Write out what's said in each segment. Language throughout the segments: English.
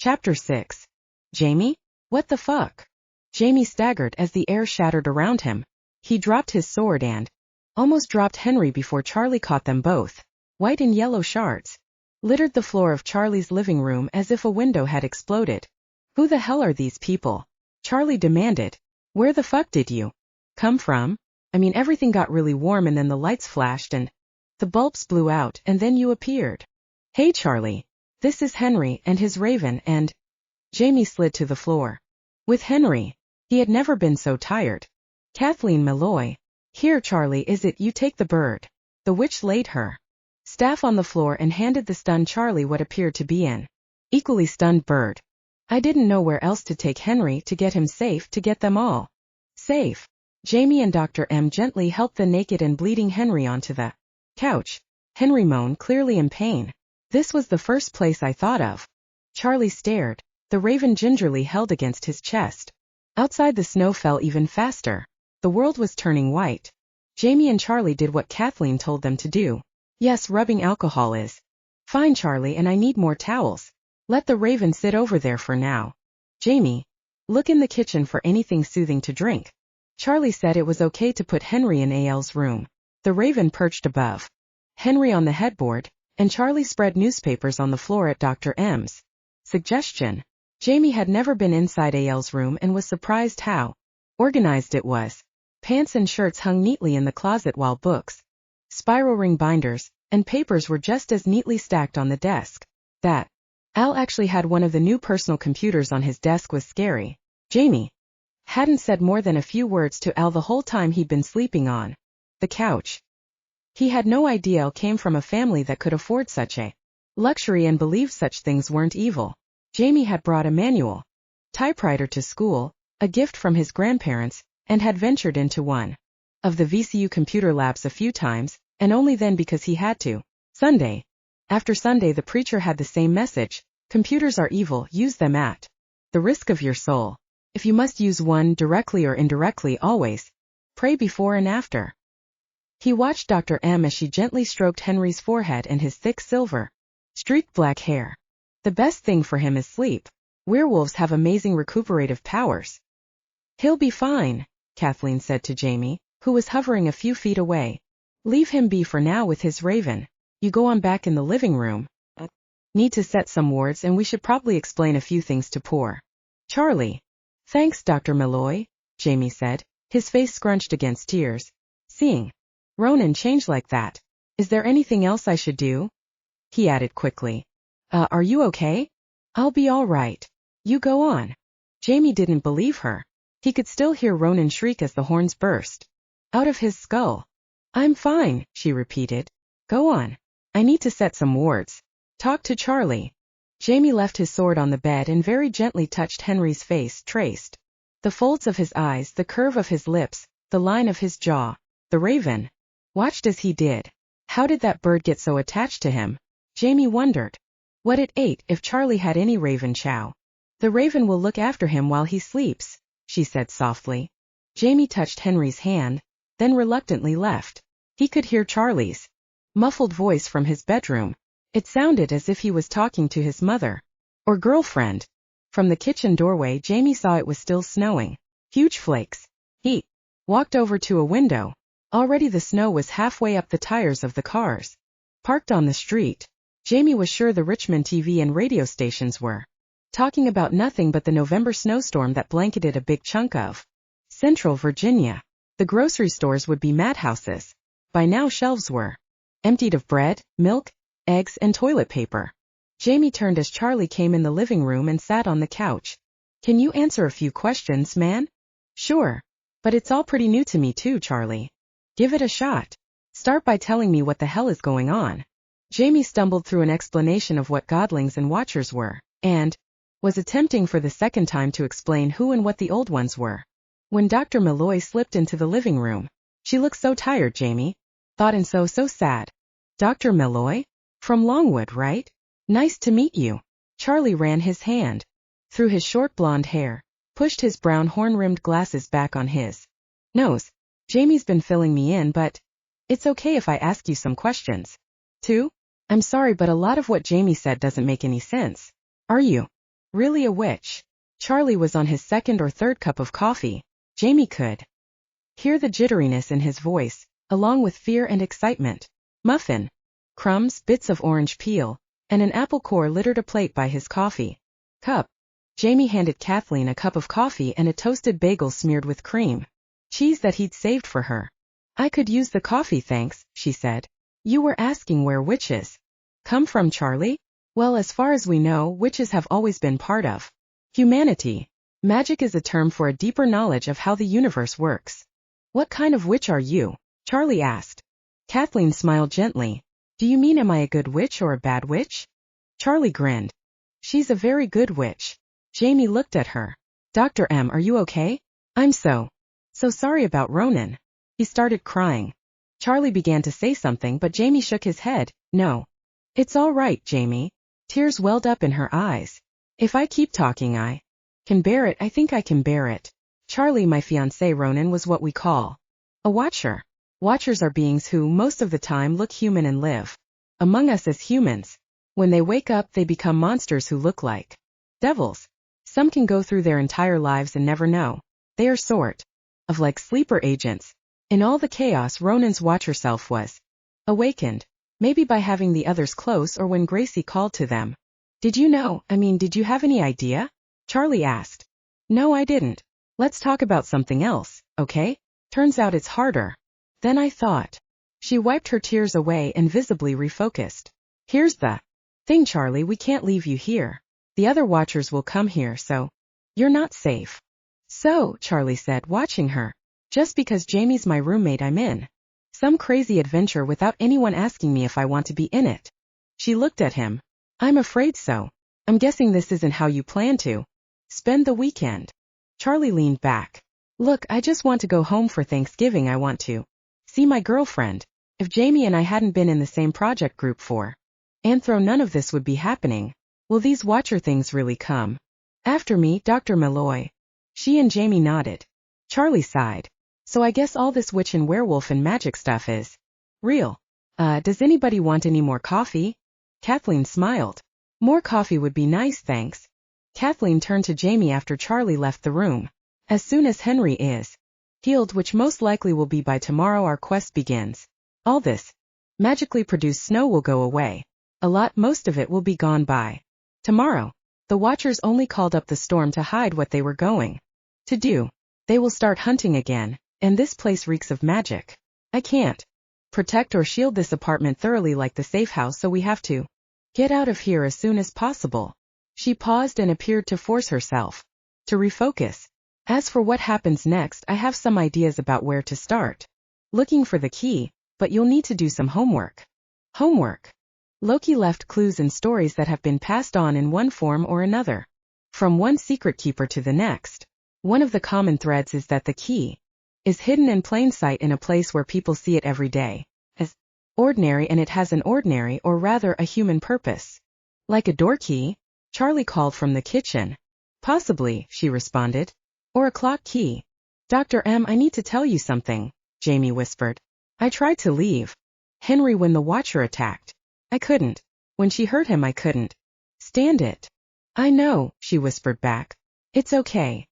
Chapter 6. Jamey? What the fuck? Jamey staggered as the air shattered around him. He dropped his sword and almost dropped Henry before Charlie caught them both. White and yellow shards littered the floor of Charlie's living room as if a window had exploded. Who the hell are these people? Charlie demanded. Where the fuck did you come from? I mean, everything got really warm and then the lights flashed and the bulbs blew out and then you appeared. Hey Charlie, this is Henry and his raven and… Jamey slid to the floor. With Henry, he had never been so tired. Kathleen Malloy. Here Charlie, is it? You take the bird. The witch laid her staff on the floor and handed the stunned Charlie what appeared to be an equally stunned bird. I didn't know where else to take Henry to get him safe, to get them all safe. Jamey and Dr. M gently helped the naked and bleeding Henry onto the couch. Henry moaned, clearly in pain. This was the first place I thought of. Charlie stared, the raven gingerly held against his chest. Outside the snow fell even faster. The world was turning white. Jamey and Charlie did what Kathleen told them to do. Yes, rubbing alcohol is fine, Charlie, and I need more towels. Let the raven sit over there for now. Jamey, look in the kitchen for anything soothing to drink. Charlie said it was okay to put Henry in AL's room. The raven perched above Henry on the headboard, and Charlie spread newspapers on the floor at Dr. M's suggestion. Jamey had never been inside AL's room and was surprised how organized it was. Pants and shirts hung neatly in the closet while books, spiral ring binders, and papers were just as neatly stacked on the desk. That Al actually had one of the new personal computers on his desk was scary. Jamey hadn't said more than a few words to Al the whole time he'd been sleeping on the couch. He had no idea Al came from a family that could afford such a luxury and believed such things weren't evil. Jamey had brought a manual typewriter to school, a gift from his grandparents, and had ventured into one of the VCU computer labs a few times, and only then because he had to. Sunday after Sunday the preacher had the same message: computers are evil, use them at the risk of your soul. If you must use one, directly or indirectly, always pray before and after. He watched Dr. M as she gently stroked Henry's forehead and his thick silver streaked black hair. The best thing for him is sleep. Werewolves have amazing recuperative powers. He'll be fine, Kathleen said to Jamey, who was hovering a few feet away. Leave him be for now with his raven. You go on back in the living room. Need to set some words and we should probably explain a few things to poor Charlie. Thanks, Dr. Malloy, Jamey said, his face scrunched against tears. Seeing Ronan change like that. Is there anything else I should do? He added quickly. Are you okay? I'll be all right. You go on. Jamey didn't believe her. He could still hear Ronan shriek as the horns burst out of his skull. I'm fine, she repeated. Go on. I need to set some wards. Talk to Charlie. Jamey left his sword on the bed and very gently touched Henry's face, traced the folds of his eyes, the curve of his lips, the line of his jaw. The raven watched as he did. How did that bird get so attached to him? Jamey wondered what it ate, if Charlie had any raven chow. The raven will look after him while he sleeps, she said softly. Jamey touched Henry's hand, then reluctantly left. He could hear Charlie's muffled voice from his bedroom. It sounded as if he was talking to his mother or girlfriend. From the kitchen doorway Jamey saw it was still snowing. Huge flakes. He walked over to a window. Already the snow was halfway up the tires of the cars parked on the street. Jamey was sure the Richmond TV and radio stations were talking about nothing but the November snowstorm that blanketed a big chunk of Central Virginia. The grocery stores would be madhouses. By now shelves were emptied of bread, milk, eggs, and toilet paper. Jamey turned as Charlie came in the living room and sat on the couch. Can you answer a few questions, man? Sure. But it's all pretty new to me too, Charlie. Give it a shot. Start by telling me what the hell is going on. Jamey stumbled through an explanation of what godlings and watchers were, and was attempting for the second time to explain who and what the old ones were. When Dr. Malloy slipped into the living room, she looked so tired, Jamey thought, and so sad. Dr. Malloy? From Longwood, right? Nice to meet you. Charlie ran his hand through his short blonde hair, pushed his brown horn-rimmed glasses back on his nose. Jamey's been filling me in, but it's okay if I ask you some questions, too? I'm sorry, but a lot of what Jamey said doesn't make any sense. Are you Really a witch? Charlie was on his second or third cup of coffee. Jamey could hear the jitteriness in his voice, along with fear and excitement. Muffin, crumbs, bits of orange peel, and an apple core littered a plate by his coffee cup. Jamey handed Kathleen a cup of coffee and a toasted bagel smeared with cream cheese that he'd saved for her. I could use the coffee, thanks, she said. You were asking where witches come from, Charlie? Well, as far as we know, witches have always been part of humanity. Magic is a term for a deeper knowledge of how the universe works. What kind of witch are you? Charlie asked. Kathleen smiled gently. Do you mean am I a good witch or a bad witch? Charlie grinned. She's a very good witch. Jamey looked at her. Dr. M, are you okay? I'm so sorry about Ronan. He started crying. Charlie began to say something, but Jamey shook his head. No. It's all right, Jamey. Tears welled up in her eyes. If I keep talking, I can bear it. I think I can bear it. Charlie, my fiancé Ronan, was what we call a watcher. Watchers are beings who, most of the time, look human and live among us as humans. When they wake up, they become monsters who look like devils. Some can go through their entire lives and never know. They are sort of like sleeper agents. In all the chaos, Ronan's watcher self was awakened. Maybe by having the others close or when Gracie called to them. Did you know? Did you have any idea? Charlie asked. No, I didn't. Let's talk about something else, okay? Turns out it's harder than I thought. She wiped her tears away and visibly refocused. Here's the thing, Charlie, we can't leave you here. The other watchers will come here, so you're not safe. So, Charlie said, watching her. Just because Jamey's my roommate, I'm in some crazy adventure without anyone asking me if I want to be in it. She looked at him. I'm afraid so. I'm guessing this isn't how you plan to spend the weekend. Charlie leaned back. Look, I just want to go home for Thanksgiving. I want to see my girlfriend. If Jamey and I hadn't been in the same project group for Anthro, none of this would be happening. Will these watcher things really come after me, Dr. Malloy? She and Jamey nodded. Charlie sighed. So I guess all this witch and werewolf and magic stuff is real. Does anybody want any more coffee? Kathleen smiled. More coffee would be nice, thanks. Kathleen turned to Jamey after Charlie left the room. As soon as Henry is healed, which most likely will be by tomorrow, our quest begins. All this magically produced snow will go away. A lot, most of it will be gone by tomorrow. The Watchers only called up the storm to hide what they were going to do. They will start hunting again, and this place reeks of magic. I can't protect or shield this apartment thoroughly like the safe house, so we have to get out of here as soon as possible. She paused and appeared to force herself to refocus. As for what happens next, I have some ideas about where to start looking for the key, but you'll need to do some homework. Homework. Loki left clues and stories that have been passed on in one form or another, from one secret keeper to the next. One of the common threads is that the key is hidden in plain sight in a place where people see it every day as ordinary, and it has an ordinary, or rather a human purpose. Like a door key? Charlie called from the kitchen. Possibly, she responded. Or a clock key. Dr. M, I need to tell you something, Jamey whispered. I tried to leave Henry when the Watcher attacked. I couldn't. When she hurt him, I couldn't stand it. I know, she whispered back. It's okay.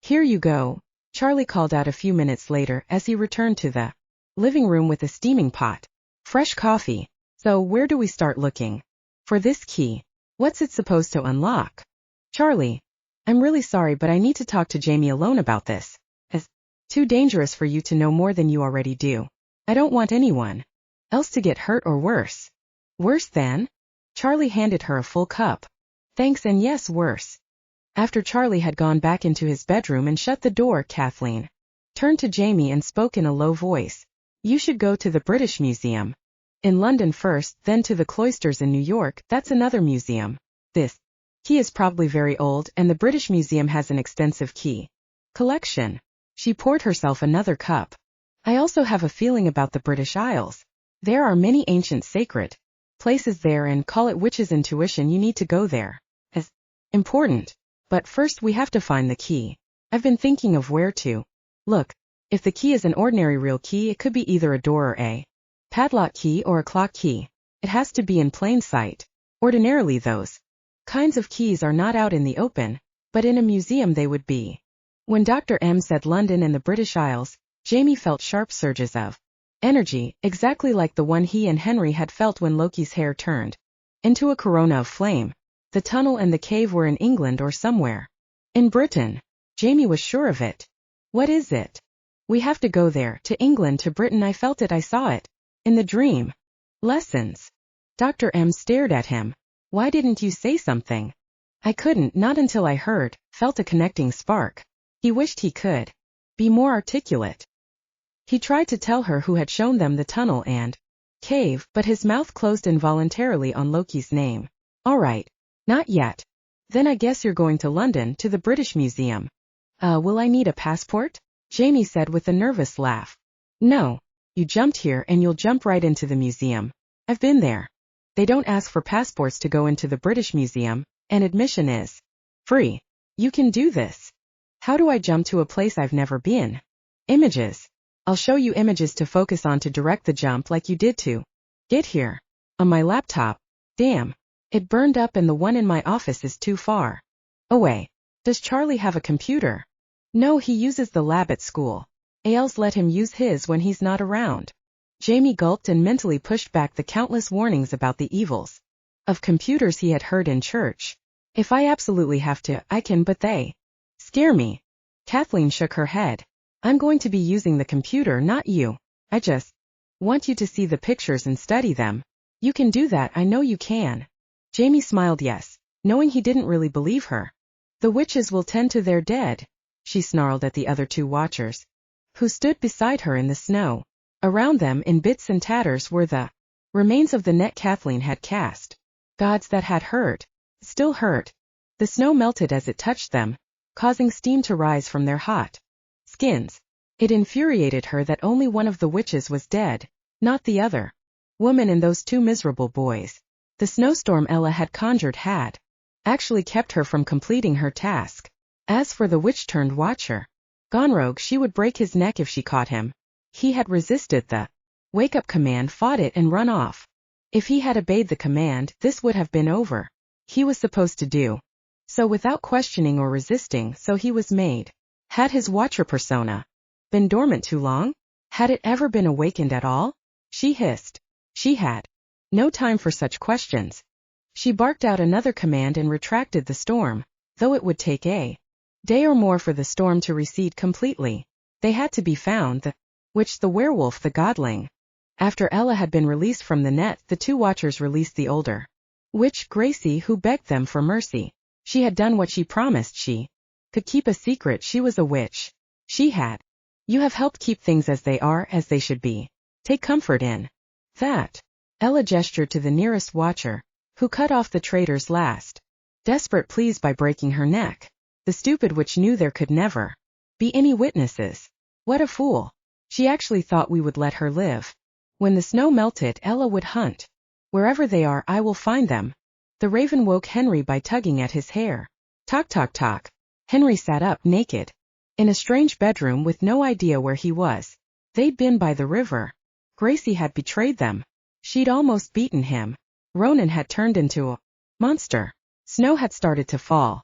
Here you go, Charlie called out a few minutes later as he returned to the living room with a steaming pot. Fresh coffee. So where do we start looking for this key? What's it supposed to unlock? Charlie, I'm really sorry, but I need to talk to Jamey alone about this. It's too dangerous for you to know more than you already do. I don't want anyone else to get hurt or worse. Worse than? Charlie handed her a full cup. Thanks, and yes, worse. After Charlie had gone back into his bedroom and shut the door, Kathleen turned to Jamey and spoke in a low voice. You should go to the British Museum in London first, then to the Cloisters in New York. That's another museum. This key is probably very old, and the British Museum has an extensive key collection. She poured herself another cup. I also have a feeling about the British Isles. There are many ancient sacred places there, and call it witch's intuition, you need to go there. As important. But first we have to find the key. I've been thinking of where to look. If the key is an ordinary real key, it could be either a door or a padlock key or a clock key. It has to be in plain sight. Ordinarily those kinds of keys are not out in the open, but in a museum they would be. When Dr. M said London and the British Isles, Jamey felt sharp surges of energy, exactly like the one he and Henry had felt when Loki's hair turned into a corona of flame. The tunnel and the cave were in England or somewhere in Britain. Jamey was sure of it. What is it? We have to go there, to England, to Britain. I felt it, I saw it. In the dream. Lessons. Dr. M stared at him. Why didn't you say something? I couldn't, not until I heard, felt a connecting spark. He wished he could be more articulate. He tried to tell her who had shown them the tunnel and cave, but his mouth closed involuntarily on Loki's name. All right. Not yet. Then I guess you're going to London, to the British Museum. Will I need a passport? Jamey said with a nervous laugh. No. You jumped here and you'll jump right into the museum. I've been there. They don't ask for passports to go into the British Museum, and admission is free. You can do this. How do I jump to a place I've never been? Images. I'll show you images to focus on to direct the jump like you did to get here. On my laptop. Damn. It burned up and the one in my office is too far away. Does Charlie have a computer? No, he uses the lab at school. AL's let him use his when he's not around. Jamey gulped and mentally pushed back the countless warnings about the evils of computers he had heard in church. If I absolutely have to, I can, but they scare me. Kathleen shook her head. I'm going to be using the computer, not you. I just want you to see the pictures and study them. You can do that, I know you can. Jamey smiled yes, knowing he didn't really believe her. The witches will tend to their dead, she snarled at the other two watchers, who stood beside her in the snow. Around them, in bits and tatters, were the remains of the net Kathleen had cast. Gods, that had hurt. Still hurt. The snow melted as it touched them, causing steam to rise from their hot skins. It infuriated her that only one of the witches was dead, not the other woman and those two miserable boys. The snowstorm Ella had conjured had actually kept her from completing her task. As for the witch-turned-watcher, gone rogue, she would break his neck if she caught him. He had resisted the wake-up command, fought it, and run off. If he had obeyed the command, this would have been over. He was supposed to do so without questioning or resisting, so he was made. Had his watcher persona been dormant too long? Had it ever been awakened at all? She hissed. She had no time for such questions. She barked out another command and retracted the storm, though it would take a day or more for the storm to recede completely. They had to be found, the witch, the werewolf, the godling. After Ella had been released from the net, the two watchers released the older witch, Gracie, who begged them for mercy. She had done what she promised. She could keep a secret. She was a witch. She had. You have helped keep things as they are, as they should be. Take comfort in that. Ella gestured to the nearest watcher, who cut off the traitor's last desperate pleas by breaking her neck. The stupid witch knew there could never be any witnesses. What a fool. She actually thought we would let her live. When the snow melted, Ella would hunt. Wherever they are, I will find them. The raven woke Henry by tugging at his hair. Talk, talk, talk. Henry sat up, naked, in a strange bedroom with no idea where he was. They'd been by the river. Gracie had betrayed them. She'd almost beaten him. Ronan had turned into a monster. Snow had started to fall.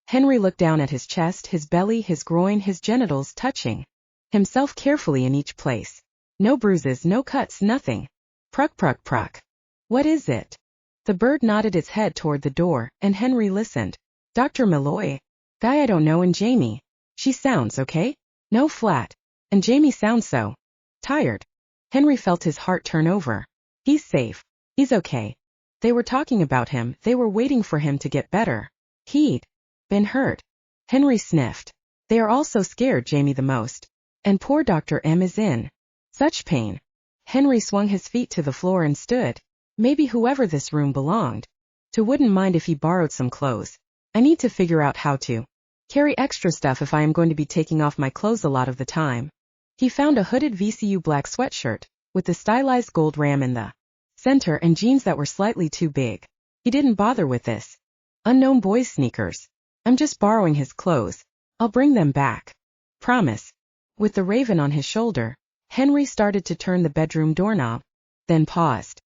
Henry looked down at his chest, his belly, his groin, his genitals, touching himself carefully in each place. No bruises, no cuts, nothing. Pruck, pruck, pruck. What is it? The bird nodded its head toward the door, and Henry listened. Dr. Malloy. Guy I don't know, and Jamey. She sounds okay? No, flat. And Jamey sounds so tired. Henry felt his heart turn over. He's safe. He's okay. They were talking about him, they were waiting for him to get better. He'd been hurt. Henry sniffed. They are all so scared, Jamey the most. And poor Dr. M is in such pain. Henry swung his feet to the floor and stood. Maybe whoever this room belonged to wouldn't mind if he borrowed some clothes. I need to figure out how to carry extra stuff if I am going to be taking off my clothes a lot of the time. He found a hooded VCU black sweatshirt, with the stylized gold ram in the center, and jeans that were slightly too big. He didn't bother with this unknown boy's sneakers. I'm just borrowing his clothes. I'll bring them back. Promise. With the raven on his shoulder, Henry started to turn the bedroom doorknob, then paused.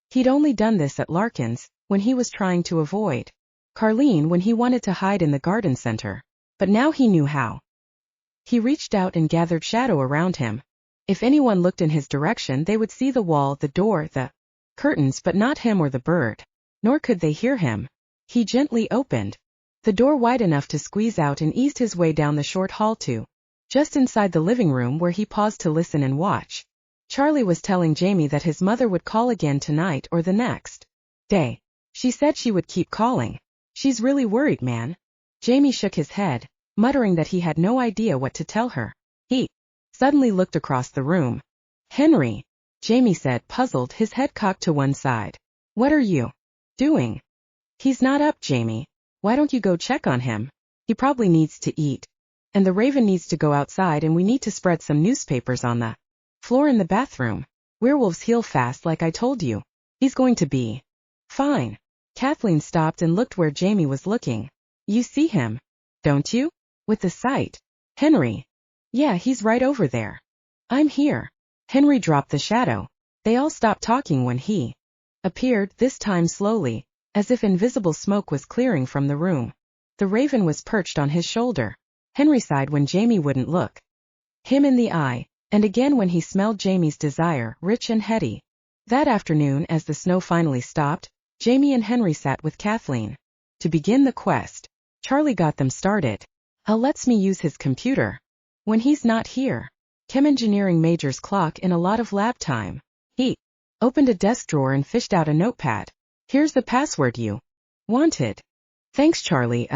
He'd only done this at Larkin's, when he was trying to avoid Carleen when he wanted to hide in the garden center. But now he knew how. He reached out and gathered shadow around him. If anyone looked in his direction they would see the wall, the door, the curtains, but not him or the bird. Nor could they hear him. He gently opened the door wide enough to squeeze out and eased his way down the short hall to just inside the living room, where he paused to listen and watch. Charlie was telling Jamey that his mother would call again tonight or the next day. She said she would keep calling. She's really worried, man. Jamey shook his head, muttering that he had no idea what to tell her. He suddenly looked across the room. Henry, Jamey said, puzzled, his head cocked to one side. What are you doing? He's not up, Jamey. Why don't you go check on him? He probably needs to eat. And the Raven needs to go outside, and we need to spread some newspapers on the floor in the bathroom. Werewolves heal fast, like I told you. He's going to be fine. Kathleen stopped and looked where Jamey was looking. You see him, don't you? With the sight. Henry. Yeah, he's right over there. I'm here. Henry dropped the shadow. They all stopped talking when he appeared, this time slowly, as if invisible smoke was clearing from the room. The Raven was perched on his shoulder. Henry sighed when Jamey wouldn't look him in the eye, and again when he smelled Jamey's desire, rich and heady. That afternoon, as the snow finally stopped, Jamey and Henry sat with Kathleen to begin the quest. Charlie got them started. Al lets me use his computer when he's not here. Chem engineering major's clock in a lot of lab time. He opened a desk drawer and fished out a notepad. Here's the password you wanted. Thanks, Charlie.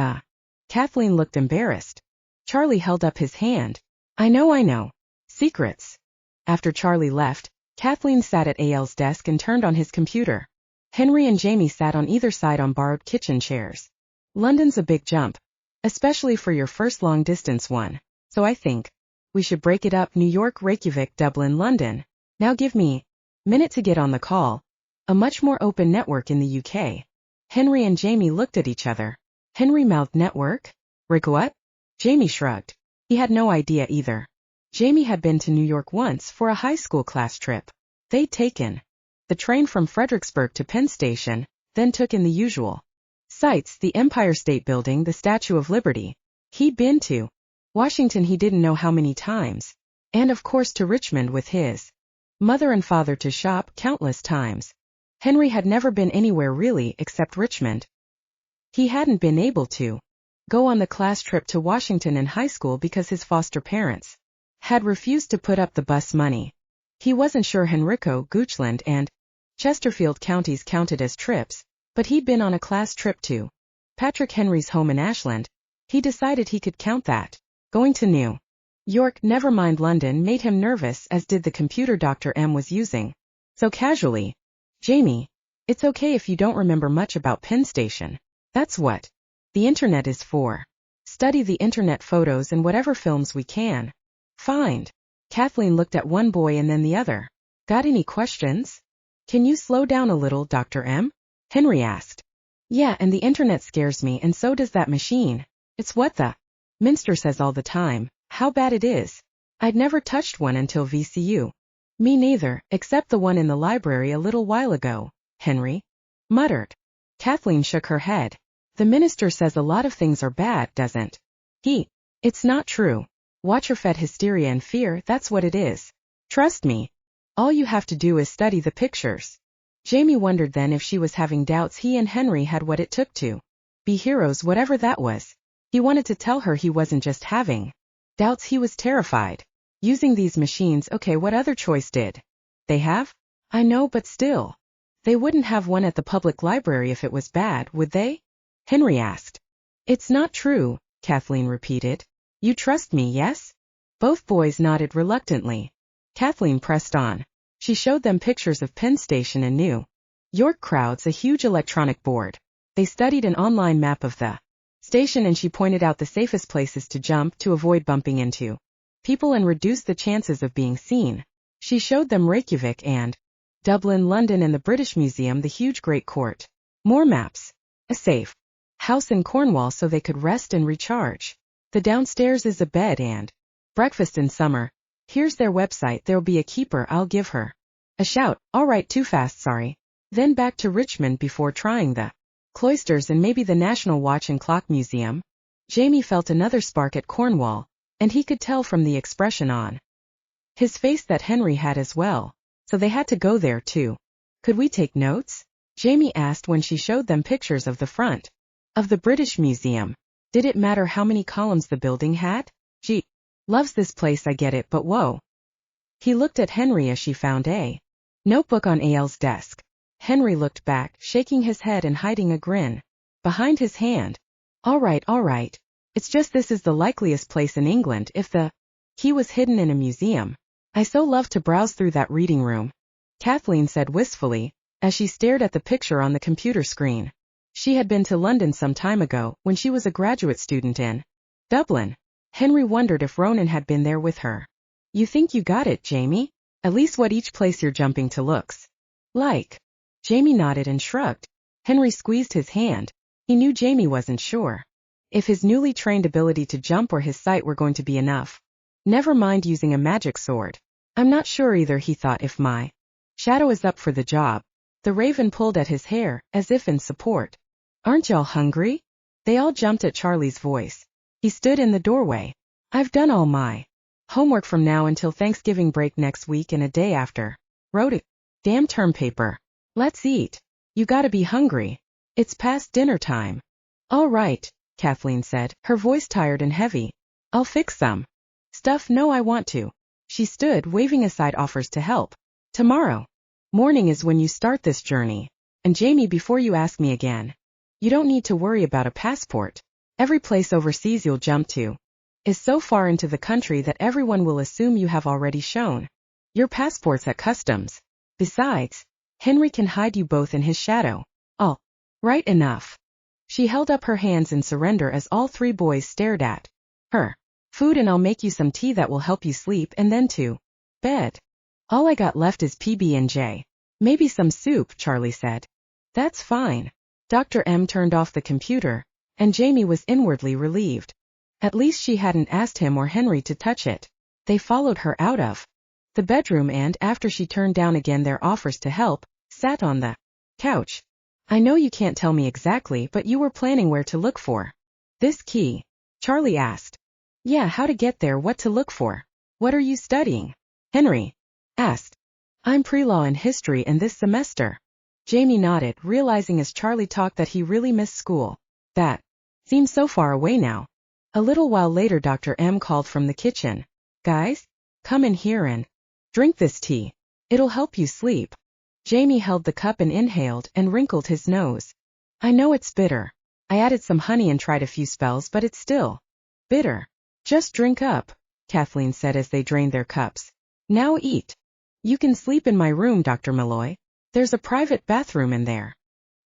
Kathleen looked embarrassed. Charlie held up his hand. I know. Secrets. After Charlie left, Kathleen sat at Al's desk and turned on his computer. Henry and Jamey sat on either side on borrowed kitchen chairs. London's a big jump, especially for your first long-distance one, so I think we should break it up: New York, Reykjavik, Dublin, London. Now give me a minute to get on the call. A much more open network in the UK. Henry and Jamey looked at each other. Henry mouthed, network? Rick, what? Jamey shrugged. He had no idea either. Jamey had been to New York once for a high school class trip. They'd taken the train from Fredericksburg to Penn Station, then took in the usual sights: the Empire State Building, the Statue of Liberty. He'd been to Washington he didn't know how many times. And of course to Richmond with his mother and father to shop countless times. Henry had never been anywhere really except Richmond. He hadn't been able to go on the class trip to Washington in high school because his foster parents had refused to put up the bus money. He wasn't sure Henrico, Goochland, and Chesterfield counties counted as trips, but he'd been on a class trip to Patrick Henry's home in Ashland. He decided he could count that. Going to New York, never mind London, made him nervous, as did the computer Dr. M was using so casually. Jamey, it's okay if you don't remember much about Penn Station. That's what the internet is for. Study the internet photos and whatever films we can find. Kathleen looked at one boy and then the other. Got any questions? Can you slow down a little, Dr. M? Henry asked. Yeah, and the internet scares me, and so does that machine. It's what the Minster says all the time, how bad it is. I'd never touched one until VCU. Me neither, except the one in the library a little while ago, Henry muttered. Kathleen shook her head. The minister says a lot of things are bad, doesn't he? It's not true. Watcher-fed hysteria and fear, that's what it is. Trust me. All you have to do is study the pictures. Jamey wondered then if she was having doubts he and Henry had what it took to be heroes, whatever that was. He wanted to tell her he wasn't just having doubts, he was terrified. Using these machines, okay, what other choice did they have? I know, but still. They wouldn't have one at the public library if it was bad, would they? Henry asked. It's not true, Kathleen repeated. You trust me, yes? Both boys nodded reluctantly. Kathleen pressed on. She showed them pictures of Penn Station and New York crowds, a huge electronic board. They studied an online map of the station, and she pointed out the safest places to jump to avoid bumping into people and reduce the chances of being seen. She showed them Reykjavik and Dublin, London, and the British Museum, the huge Great Court. More maps. A safe house in Cornwall so they could rest and recharge. The downstairs is a bed and breakfast in summer. Here's their website. There'll be a keeper. I'll give her a shout. All right, too fast, sorry. Then back to Richmond before trying the cloisters and maybe the National Watch and Clock Museum. Jamey felt another spark at Cornwall, and he could tell from the expression on his face that Henry had as well, so they had to go there too. Could we take notes? Jamey asked when she showed them pictures of the front of the British Museum. Did it matter how many columns the building had? Gee, loves this place, I get it, but whoa. He looked at Henry as she found a notebook on Ael's desk. Henry looked back, shaking his head and hiding a grin behind his hand. All right. It's just this is the likeliest place in England if the key was hidden in a museum. I so love to browse through that reading room, Kathleen said wistfully, as she stared at the picture on the computer screen. She had been to London some time ago, when she was a graduate student in Dublin. Henry wondered if Ronan had been there with her. You think you got it, Jamey? At least what each place you're jumping to looks like. Jamey nodded and shrugged. Henry squeezed his hand. He knew Jamey wasn't sure if his newly trained ability to jump or his sight were going to be enough. Never mind using a magic sword. I'm not sure either, he thought, if my shadow is up for the job. The raven pulled at his hair, as if in support. Aren't y'all hungry? They all jumped at Charlie's voice. He stood in the doorway. I've done all my homework from now until Thanksgiving break next week and a day after. Wrote it. Damn term paper. Let's eat. You gotta be hungry. It's past dinner time. All right, Kathleen said, her voice tired and heavy. I'll fix some stuff. No, I want to. She stood, waving aside offers to help. Tomorrow morning is when you start this journey. And Jamey, before you ask me again, you don't need to worry about a passport. Every place overseas you'll jump to is so far into the country that everyone will assume you have already shown your passports at customs. Besides, Henry can hide you both in his shadow. All right, enough. She held up her hands in surrender as all three boys stared at her. Food, and I'll make you some tea that will help you sleep, and then to bed. All I got left is PB&J. Maybe some soup, Charlie said. That's fine. Dr. M turned off the computer, and Jamey was inwardly relieved. At least she hadn't asked him or Henry to touch it. They followed her out of the bedroom and, after she turned down again their offers to help, sat on the couch. I know you can't tell me exactly, but you were planning where to look for this key? Charlie asked. Yeah, how to get there, what to look for. What are you studying? Henry asked. I'm pre-law and history in this semester. Jamey nodded, realizing as Charlie talked that he really missed school. That seemed so far away now. A little while later, Dr. M called from the kitchen. Guys, come in here and drink this tea. It'll help you sleep. Jamey held the cup and inhaled and wrinkled his nose. I know it's bitter. I added some honey and tried a few spells, but it's still bitter. Just drink up, Kathleen said as they drained their cups. Now eat. You can sleep in my room, Dr. Malloy. There's a private bathroom in there.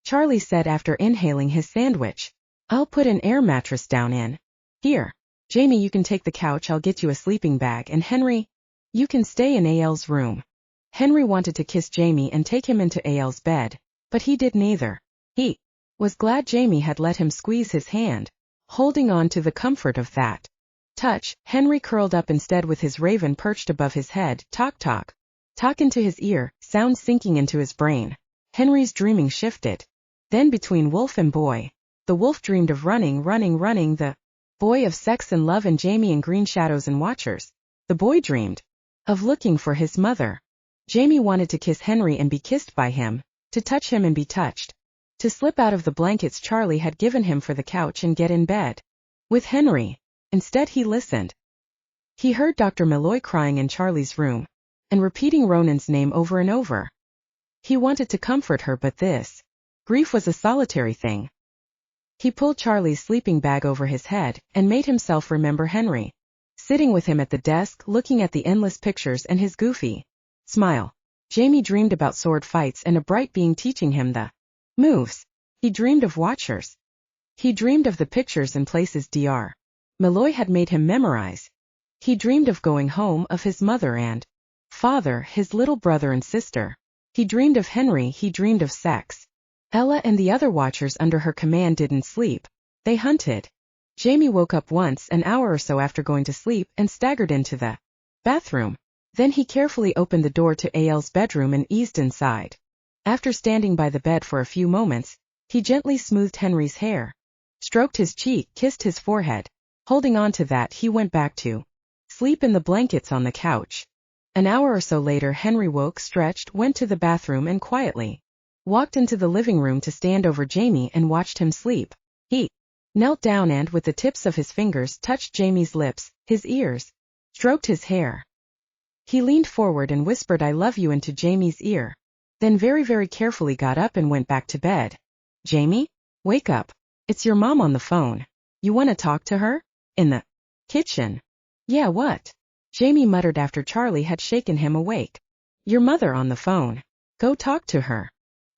Charlie said after inhaling his sandwich. I'll put an air mattress down in here. Jamey, you can take the couch, I'll get you a sleeping bag, and Henry, you can stay in Ael's room. Henry wanted to kiss Jamey and take him into Ael's bed, but he did neither. He was glad Jamey had let him squeeze his hand, holding on to the comfort of that touch. Henry curled up instead with his raven perched above his head. Talk, talk. Talk into his ear, sounds sinking into his brain. Henry's dreaming shifted. Then between wolf and boy. The wolf dreamed of running. The boy of sex and love and Jamey and green shadows and watchers. The boy dreamed of looking for his mother. Jamey wanted to kiss Henry and be kissed by him, to touch him and be touched, to slip out of the blankets Charlie had given him for the couch and get in bed with Henry. Instead he listened. He heard Dr. Malloy crying in Charlie's room, and repeating Ronan's name over and over. He wanted to comfort her, but this grief was a solitary thing. He pulled Charlie's sleeping bag over his head, and made himself remember Henry, sitting with him at the desk, looking at the endless pictures and his goofy smile. Jamey dreamed about sword fights and a bright being teaching him the moves. He dreamed of watchers. He dreamed of the pictures and places Dr. Malloy had made him memorize. He dreamed of going home, of his mother and father, his little brother and sister. He dreamed of Henry, he dreamed of sex. Ella and the other watchers under her command didn't sleep. They hunted. Jamey woke up once an hour or so after going to sleep and staggered into the bathroom. Then he carefully opened the door to Ael's bedroom and eased inside. After standing by the bed for a few moments, He gently smoothed Henry's hair, stroked his cheek, kissed his forehead. Holding on to that, he went back to sleep in the blankets on the couch. An hour or so later, Henry woke, stretched, went to the bathroom and quietly walked into the living room to stand over Jamey and watched him sleep. He knelt down and, with the tips of his fingers, touched Jamey's lips, his ears, stroked his hair. He leaned forward and whispered "I love you" into Jamey's ear, then very, very carefully got up and went back to bed. "Jamey, wake up. It's your mom on the phone. You want to talk to her?" "In the kitchen." "Yeah, what?" Jamey muttered after Charlie had shaken him awake. "Your mother on the phone. Go talk to her."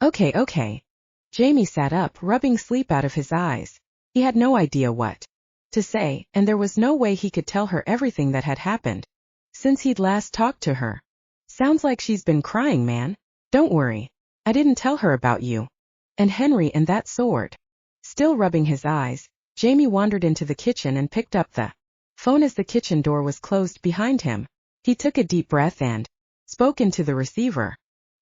Okay. Jamey sat up, rubbing sleep out of his eyes. He had no idea what to say, and there was no way he could tell her everything that had happened since he'd last talked to her. "Sounds like she's been crying, man. Don't worry. I didn't tell her about you. And Henry and that sword." Still rubbing his eyes, Jamey wandered into the kitchen and picked up the phone as the kitchen door was closed behind him. He took a deep breath and spoke into the receiver.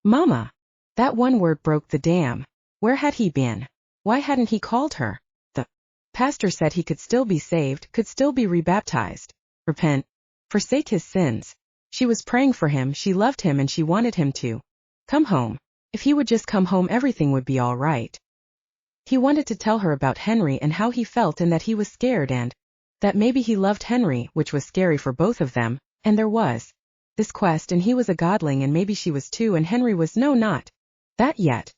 "Mama." That one word broke the dam. Where had he been? Why hadn't he called her? The pastor said he could still be saved, could still be rebaptized, repent, forsake his sins. She was praying for him, she loved him, and she wanted him to come home. If he would just come home, everything would be all right. He wanted to tell her about Henry and how he felt, and that he was scared, and that maybe he loved Henry, which was scary for both of them. And there was this quest, and he was a godling, and maybe she was too, and Henry was not that yet.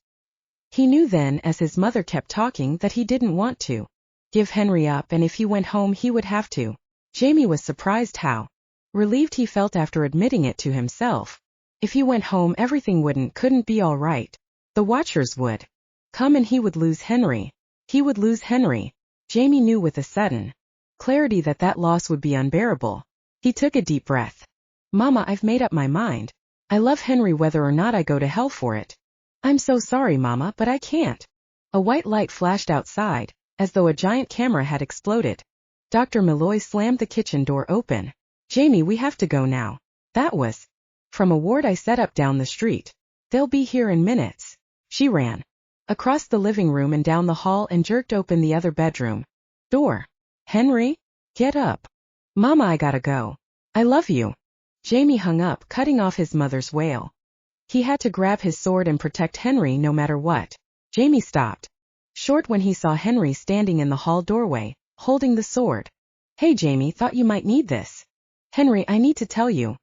He knew then, as his mother kept talking, that he didn't want to give Henry up, and if he went home he would have to. Jamey was surprised how relieved he felt after admitting it to himself. If he went home, everything couldn't be all right. The Watchers would come and he would lose Henry. He would lose Henry. Jamey knew with a sudden clarity that that loss would be unbearable. He took a deep breath. "Mama, I've made up my mind. I love Henry whether or not I go to hell for it." "I'm so sorry, Mama, but I can't." A white light flashed outside, as though a giant camera had exploded. Dr. Malloy slammed the kitchen door open. "Jamey, we have to go now. That was from a ward I set up down the street. They'll be here in minutes." She ran across the living room and down the hall and jerked open the other bedroom door. "Henry, get up." "Mama, I gotta go. I love you." Jamey hung up, cutting off his mother's wail. He had to grab his sword and protect Henry no matter what. Jamey stopped short when he saw Henry standing in the hall doorway, holding the sword. "Hey Jamey, thought you might need this." "Henry, I need to tell you.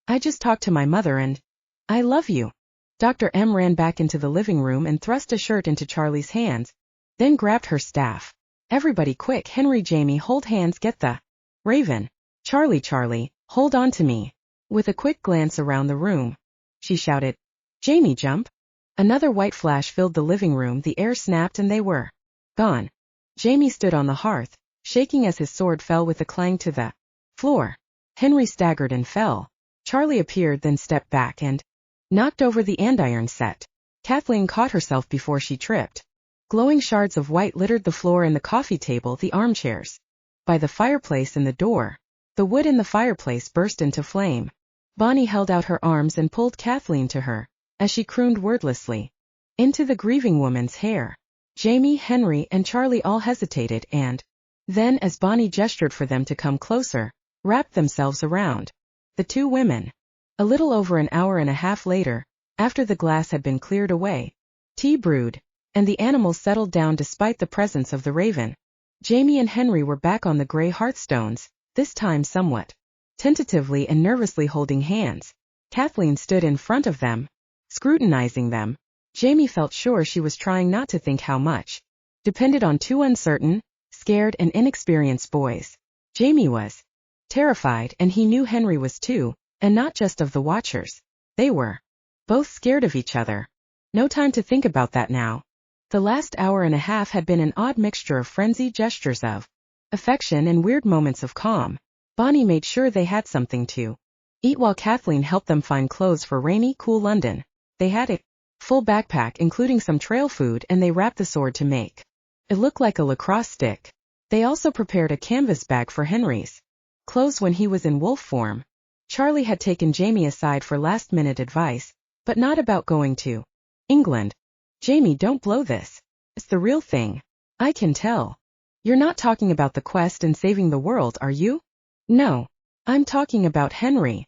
I just talked to my mother and I love you." Dr. M ran back into the living room and thrust a shirt into Charlie's hands, then grabbed her staff. "Everybody quick, Henry, Jamey, hold hands, get the raven. Charlie, hold on to me." With a quick glance around the room, she shouted, "Jamey, jump." Another white flash filled the living room, the air snapped and they were gone. Jamey stood on the hearth, shaking as his sword fell with a clang to the floor. Henry staggered and fell. Charlie appeared, then stepped back and knocked over the andiron set. Kathleen caught herself before she tripped. Glowing shards of white littered the floor and the coffee table, the armchairs by the fireplace and the door. The wood in the fireplace burst into flame. Bonnie held out her arms and pulled Kathleen to her, as she crooned wordlessly into the grieving woman's hair. Jamey, Henry, and Charlie all hesitated and then, as Bonnie gestured for them to come closer, wrapped themselves around the two women. A little over an hour and a half later, after the glass had been cleared away, tea brewed, and the animals settled down despite the presence of the raven, Jamey and Henry were back on the gray hearthstones, this time somewhat tentatively and nervously holding hands. Kathleen stood in front of them, scrutinizing them. Jamey felt sure she was trying not to think how much depended on two uncertain, scared, and inexperienced boys. Jamey was terrified, and he knew Henry was too, and not just of the Watchers. They were both scared of each other. No time to think about that now. The last hour and a half had been an odd mixture of frenzied gestures of affection and weird moments of calm. Bonnie made sure they had something to eat while Kathleen helped them find clothes for rainy, cool London. They had a full backpack including some trail food, and they wrapped the sword to make it look like a lacrosse stick. They also prepared a canvas bag for Henry's clothes when he was in wolf form. Charlie had taken Jamey aside for last-minute advice, but not about going to England. "Jamey, don't blow this. It's the real thing. I can tell. You're not talking about the quest and saving the world, are you? No. I'm talking about Henry.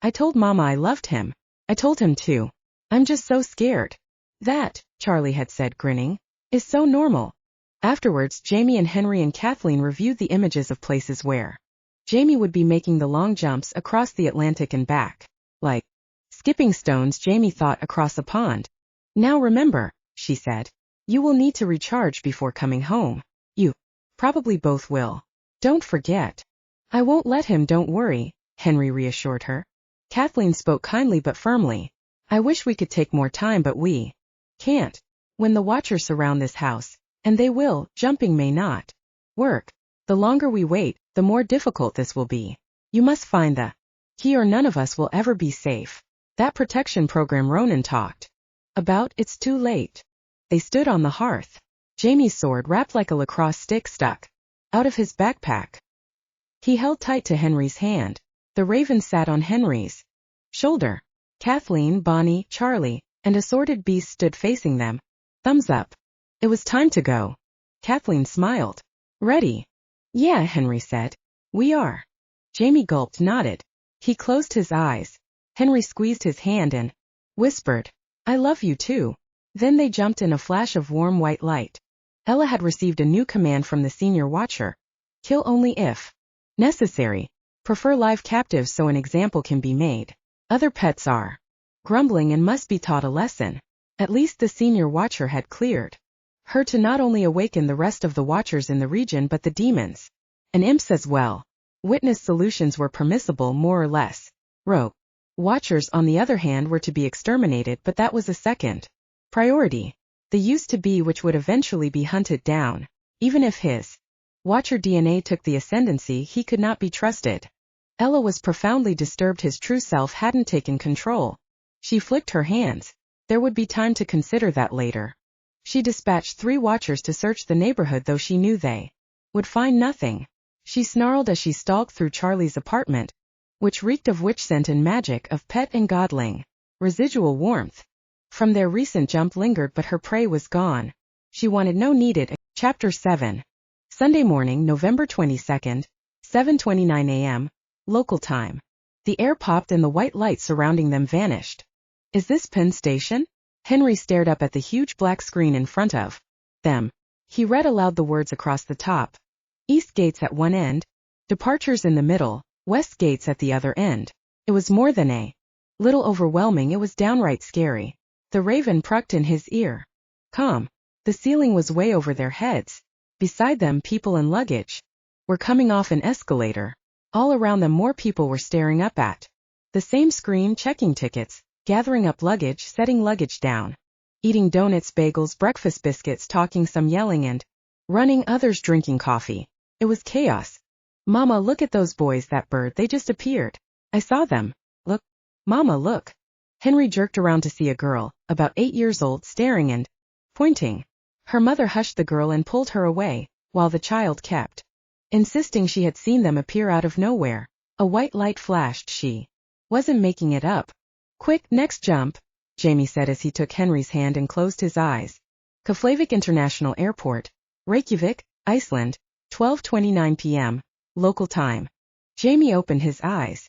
I told Mama I loved him. I told him too. I'm just so scared. That, Charlie had said, grinning, is so normal. Afterwards, Jamey and Henry and Kathleen reviewed the images of places where Jamey would be making the long jumps across the Atlantic and back. Like skipping stones, Jamey thought, across a pond. Now remember, she said, you will need to recharge before coming home. You probably both will. Don't forget. I won't let him, don't worry, Henry reassured her. Kathleen spoke kindly but firmly. I wish we could take more time, but we can't. When the Watchers surround this house, and they will, jumping may not work. The longer we wait, the more difficult this will be. You must find the key or none of us will ever be safe. That protection program Ronan talked about, it's too late. They stood on the hearth. Jamey's sword, wrapped like a lacrosse stick, stuck out of his backpack. He held tight to Henry's hand. The raven sat on Henry's shoulder. Kathleen, Bonnie, Charlie, and assorted beasts stood facing them. Thumbs up. It was time to go. Kathleen smiled. Ready? Yeah, Henry said. We are. Jamey gulped, nodded. He closed his eyes. Henry squeezed his hand and whispered, I love you too. Then they jumped in a flash of warm white light. Ella had received a new command from the senior watcher. Kill only if necessary. Prefer live captives so an example can be made. Other pets are grumbling and must be taught a lesson. At least the senior watcher had cleared her to not only awaken the rest of the watchers in the region but the demons and imps as well. Witness solutions were permissible, more or less. Rogue watchers, on the other hand, were to be exterminated, but that was a second priority. The used to be, which would eventually be hunted down. Even if his watcher DNA took the ascendancy, he could not be trusted. Ella was profoundly disturbed his true self hadn't taken control. She flicked her hands. There would be time to consider that later. She dispatched 3 watchers to search the neighborhood, though she knew they would find nothing. She snarled as she stalked through Charlie's apartment, which reeked of witch scent and magic, of pet and godling. Residual warmth from their recent jump lingered, but her prey was gone. She wanted no needed. Chapter 7. Sunday morning, November 22nd, 7:29 a.m., local time. The air popped and the white light surrounding them vanished. Is this Penn Station? Henry stared up at the huge black screen in front of them. He read aloud the words across the top. East gates at one end, departures in the middle, west gates at the other end. It was more than a little overwhelming, it was downright scary. The raven prucked in his ear. Calm. The ceiling was way over their heads. Beside them, people and luggage were coming off an escalator. All around them, more people were staring up at the same screen, checking tickets, gathering up luggage, setting luggage down, eating donuts, bagels, breakfast biscuits, talking, some yelling and running, others drinking coffee. It was chaos. Mama, look at those boys, that bird, they just appeared. I saw them. Look. Mama, look. Henry jerked around to see a girl, about 8 years old, staring and pointing. Her mother hushed the girl and pulled her away, while the child kept insisting she had seen them appear out of nowhere. A white light flashed. She wasn't making it up. Quick, next jump, Jamey said as he took Henry's hand and closed his eyes. Keflavik International Airport, Reykjavik, Iceland, 12:29 p.m., local time. Jamey opened his eyes.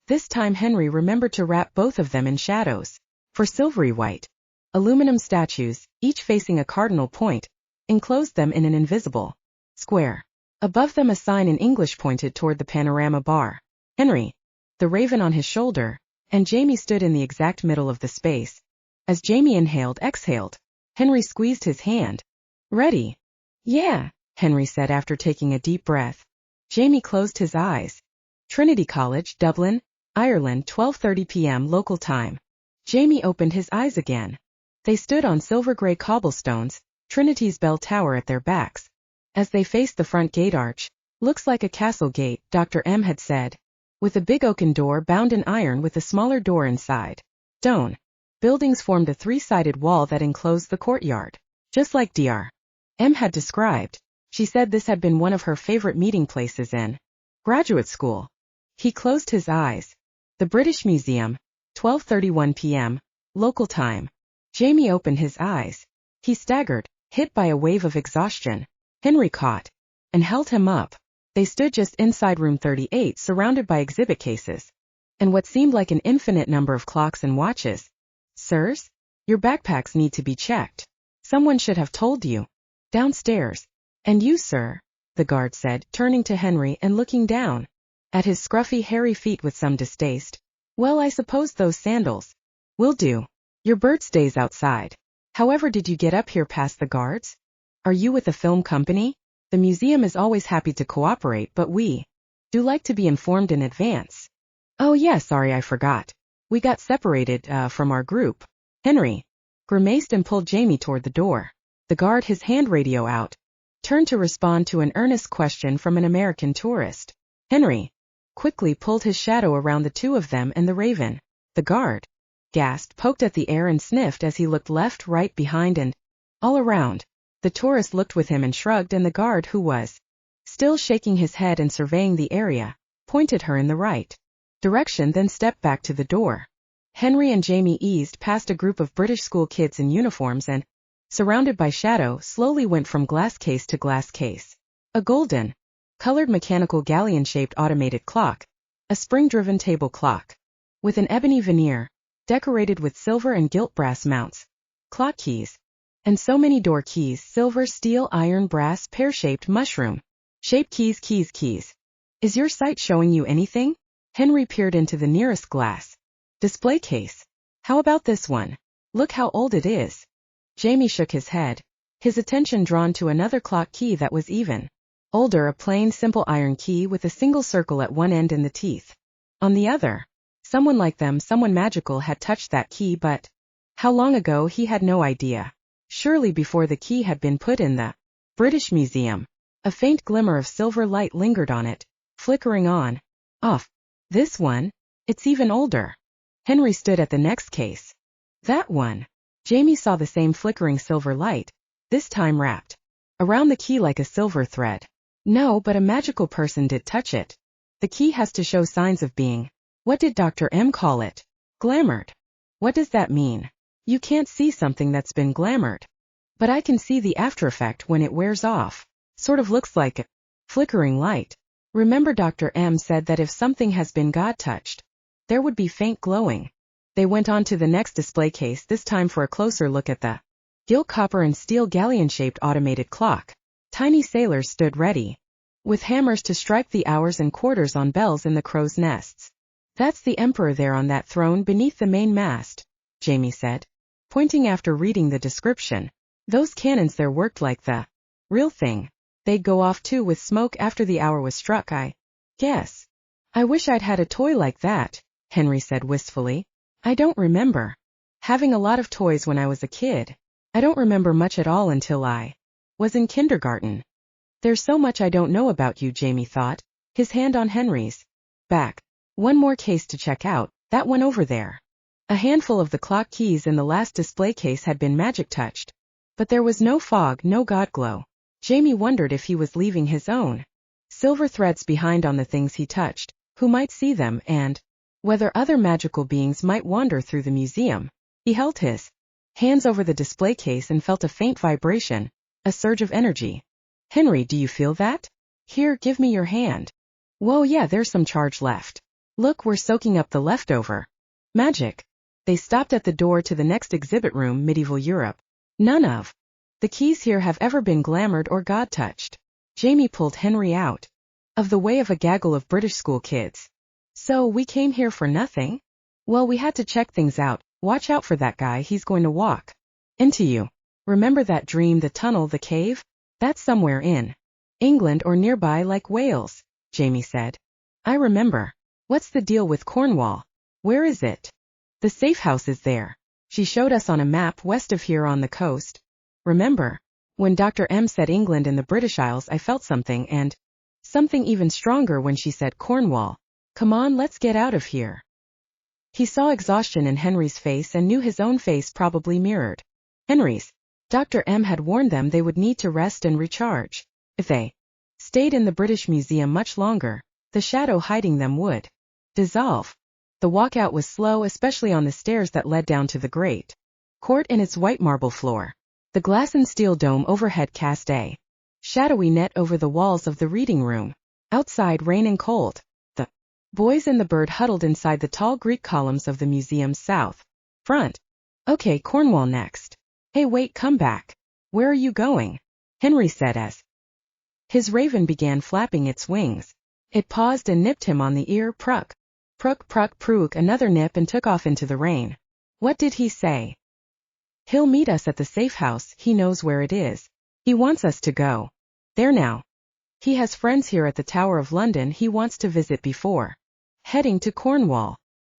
This time Henry remembered to wrap both of them in shadows. For silvery white aluminum statues, each facing a cardinal point, enclosed them in an invisible square. Above them a sign in English pointed toward the panorama bar. Henry, the raven on his shoulder, and Jamey stood in the exact middle of the space. As Jamey inhaled, exhaled, Henry squeezed his hand. Ready? Yeah, Henry said after taking a deep breath. Jamey closed his eyes. Trinity College, Dublin, Ireland, 12:30 p.m. local time. Jamey opened his eyes again. They stood on silver-gray cobblestones, Trinity's bell tower at their backs. As they faced the front gate arch, looks like a castle gate, Dr. M had said, with a big oaken door bound in iron with a smaller door inside. Stone buildings formed a 3-sided wall that enclosed the courtyard, just like Dr. M had described. She said this had been one of her favorite meeting places in graduate school. He closed his eyes. The British Museum, 12:31 p.m., local time. Jamey opened his eyes. He staggered. hit by a wave of exhaustion. Henry caught and held him up. They stood just inside room 38, surrounded by exhibit cases and what seemed like an infinite number of clocks and watches. Sirs, your backpacks need to be checked. Someone should have told you. Downstairs. And you, sir, the guard said, turning to Henry and looking down at his scruffy, hairy feet with some distaste. Well, I suppose those sandals will do. Your bird stays outside. However did you get up here past the guards? Are you with a film company? The museum is always happy to cooperate, but we do like to be informed in advance. Oh yeah, sorry, I forgot. We got separated, from our group. Henry grimaced and pulled Jamey toward the door. The guard, his hand radio out, turned to respond to an earnest question from an American tourist. Henry quickly pulled his shadow around the two of them and the raven. The guard gasped, poked at the air and sniffed as he looked left, right, behind and all around. The tourist looked with him and shrugged, and the guard, who was still shaking his head and surveying the area, pointed her in the right direction, then stepped back to the door. Henry and Jamey eased past a group of British school kids in uniforms and, surrounded by shadow, slowly went from glass case to glass case. A golden colored mechanical galleon-shaped automated clock, a spring-driven table clock, with an ebony veneer, decorated with silver and gilt brass mounts, clock keys, and so many door keys, silver, steel, iron, brass, pear-shaped, mushroom-shaped keys. Is your sight showing you anything? Henry peered into the nearest glass display case. How about this one? Look how old it is. Jamey shook his head, his attention drawn to another clock key that was even older, a plain, simple iron key with a single circle at one end and the teeth on the other. Someone magical had touched that key, but how long ago he had no idea. Surely before the key had been put in the British Museum. A faint glimmer of silver light lingered on it, flickering on, off. This one? It's even older. Henry stood at the next case. That one. Jamey saw the same flickering silver light, this time wrapped around the key like a silver thread. No, but a magical person did touch it. The key has to show signs of being, what did Dr. M call it? Glamored. What does that mean? You can't see something that's been glamored. But I can see the after effect when it wears off. Sort of looks like a flickering light. Remember Dr. M said that if something has been God-touched, there would be faint glowing. They went on to the next display case, this time for a closer look at the gilt copper and steel galleon-shaped automated clock. Tiny sailors stood ready, with hammers to strike the hours and quarters on bells in the crow's nests. That's the emperor there on that throne beneath the main mast, Jamey said, pointing after reading the description. Those cannons there worked like the real thing. They'd go off too with smoke after the hour was struck, I guess. I wish I'd had a toy like that, Henry said wistfully. I don't remember having a lot of toys when I was a kid. I don't remember much at all until I was in kindergarten. There's so much I don't know about you, Jamey thought, his hand on Henry's back. One more case to check out, that one over there. A handful of the clock keys in the last display case had been magic touched, but there was no fog, no god glow. Jamey wondered if he was leaving his own silver threads behind on the things he touched, who might see them, and whether other magical beings might wander through the museum. He held his hands over the display case and felt a faint vibration, a surge of energy. Henry, do you feel that? Here, give me your hand. Whoa, yeah, there's some charge left. Look, we're soaking up the leftover magic. They stopped at the door to the next exhibit room, Medieval Europe. None of the keys here have ever been glamored or god-touched. Jamey pulled Henry out of the way of a gaggle of British school kids. So, we came here for nothing? Well, we had to check things out. Watch out for that guy, he's going to walk into you. Remember that dream, the tunnel, the cave? That's somewhere in England or nearby, like Wales, Jamey said. I remember. What's the deal with Cornwall? Where is it? The safe house is there. She showed us on a map west of here on the coast. Remember? When Dr. M said England and the British Isles, I felt something, and something even stronger when she said Cornwall. Come on, let's get out of here. He saw exhaustion in Henry's face and knew his own face probably mirrored Henry's. Dr. M had warned them they would need to rest and recharge. If they stayed in the British Museum much longer, the shadow hiding them would dissolve. The walkout was slow, especially on the stairs that led down to the great court and its white marble floor. The glass and steel dome overhead cast a shadowy net over the walls of the reading room. Outside, rain and cold. The boys and the bird huddled inside the tall Greek columns of the museum's south front. Okay, Cornwall next. Hey, wait, come back. Where are you going? Henry said as his raven began flapping its wings. It paused and nipped him on the ear. Pruck, pruck, pruck, pruck, another nip, and took off into the rain. What did he say? He'll meet us at the safe house. He knows where it is. He wants us to go there now. He has friends here at the Tower of London he wants to visit before heading to Cornwall.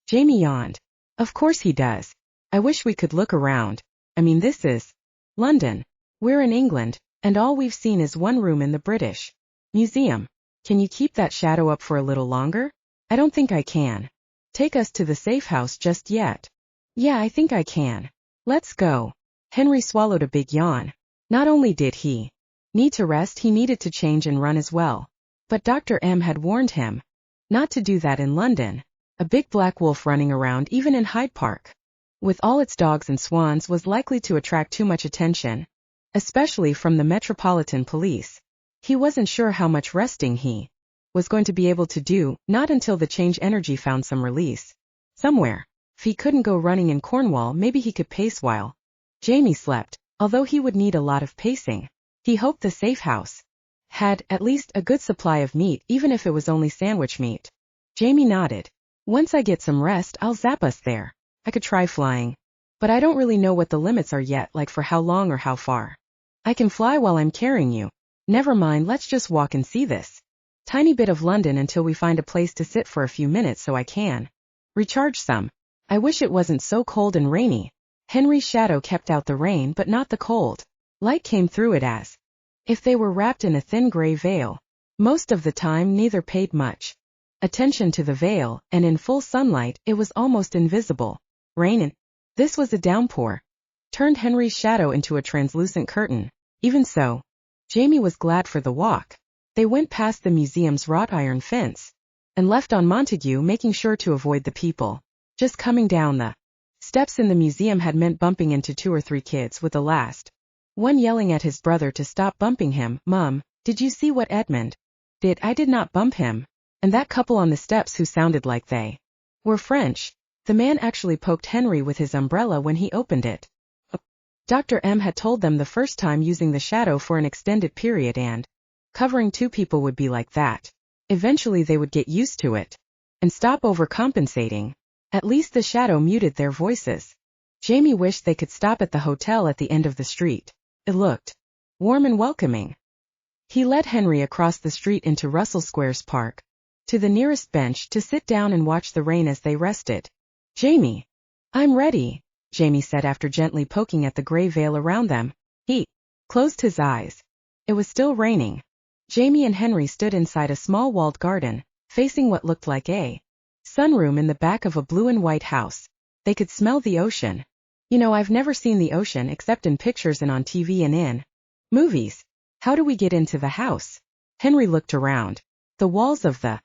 Jamey yawned. Of course he does. I wish we could look around. I mean, this is London. We're in England, and all we've seen is one room in the British Museum. Can you keep that shadow up for a little longer? I don't think I can. Take us to the safe house just yet. Yeah, I think I can. Let's go. Henry swallowed a big yawn. Not only did he need to rest, he needed to change and run as well. But Dr. M had warned him not to do that in London. A big black wolf running around even in Hyde Park, with all its dogs and swans, was likely to attract too much attention, especially from the Metropolitan Police. He wasn't sure how much resting he was going to be able to do, not until the change energy found some release somewhere. If he couldn't go running in Cornwall, maybe he could pace while Jamey slept, although he would need a lot of pacing. He hoped the safe house had at least a good supply of meat, even if it was only sandwich meat. Jamey nodded. Once I get some rest, I'll zap us there. I could try flying, but I don't really know what the limits are yet, like for how long or how far. I can fly while I'm carrying you. Never mind, let's just walk and see this tiny bit of London until we find a place to sit for a few minutes so I can recharge some. I wish it wasn't so cold and rainy. Henry's shadow kept out the rain but not the cold. Light came through it as if they were wrapped in a thin gray veil. Most of the time neither paid much attention to the veil, and in full sunlight it was almost invisible. Rain, and this was a downpour, turned Henry's shadow into a translucent curtain. Even so, Jamey was glad for the walk. They went past the museum's wrought iron fence and left on Montague, making sure to avoid the people just coming down the steps in the museum had meant bumping into 2 or 3 kids, with the last one yelling at his brother to stop bumping him. Mum, did you see what Edmund did? I did not bump him. And that couple on the steps who sounded like they were French. The man actually poked Henry with his umbrella when he opened it. Dr. M had told them the first time using the shadow for an extended period and covering 2 people would be like that. Eventually they would get used to it and stop overcompensating. At least the shadow muted their voices. Jamey wished they could stop at the hotel at the end of the street. It looked warm and welcoming. He led Henry across the street into Russell Square's park, to the nearest bench to sit down and watch the rain as they rested. Jamey, I'm ready, Jamey said after gently poking at the gray veil around them. He closed his eyes. It was still raining. Jamey and Henry stood inside a small walled garden, facing what looked like a sunroom in the back of a blue and white house. They could smell the ocean. You know, I've never seen the ocean except in pictures and on TV and in movies. How do we get into the house? Henry looked around. The walls of the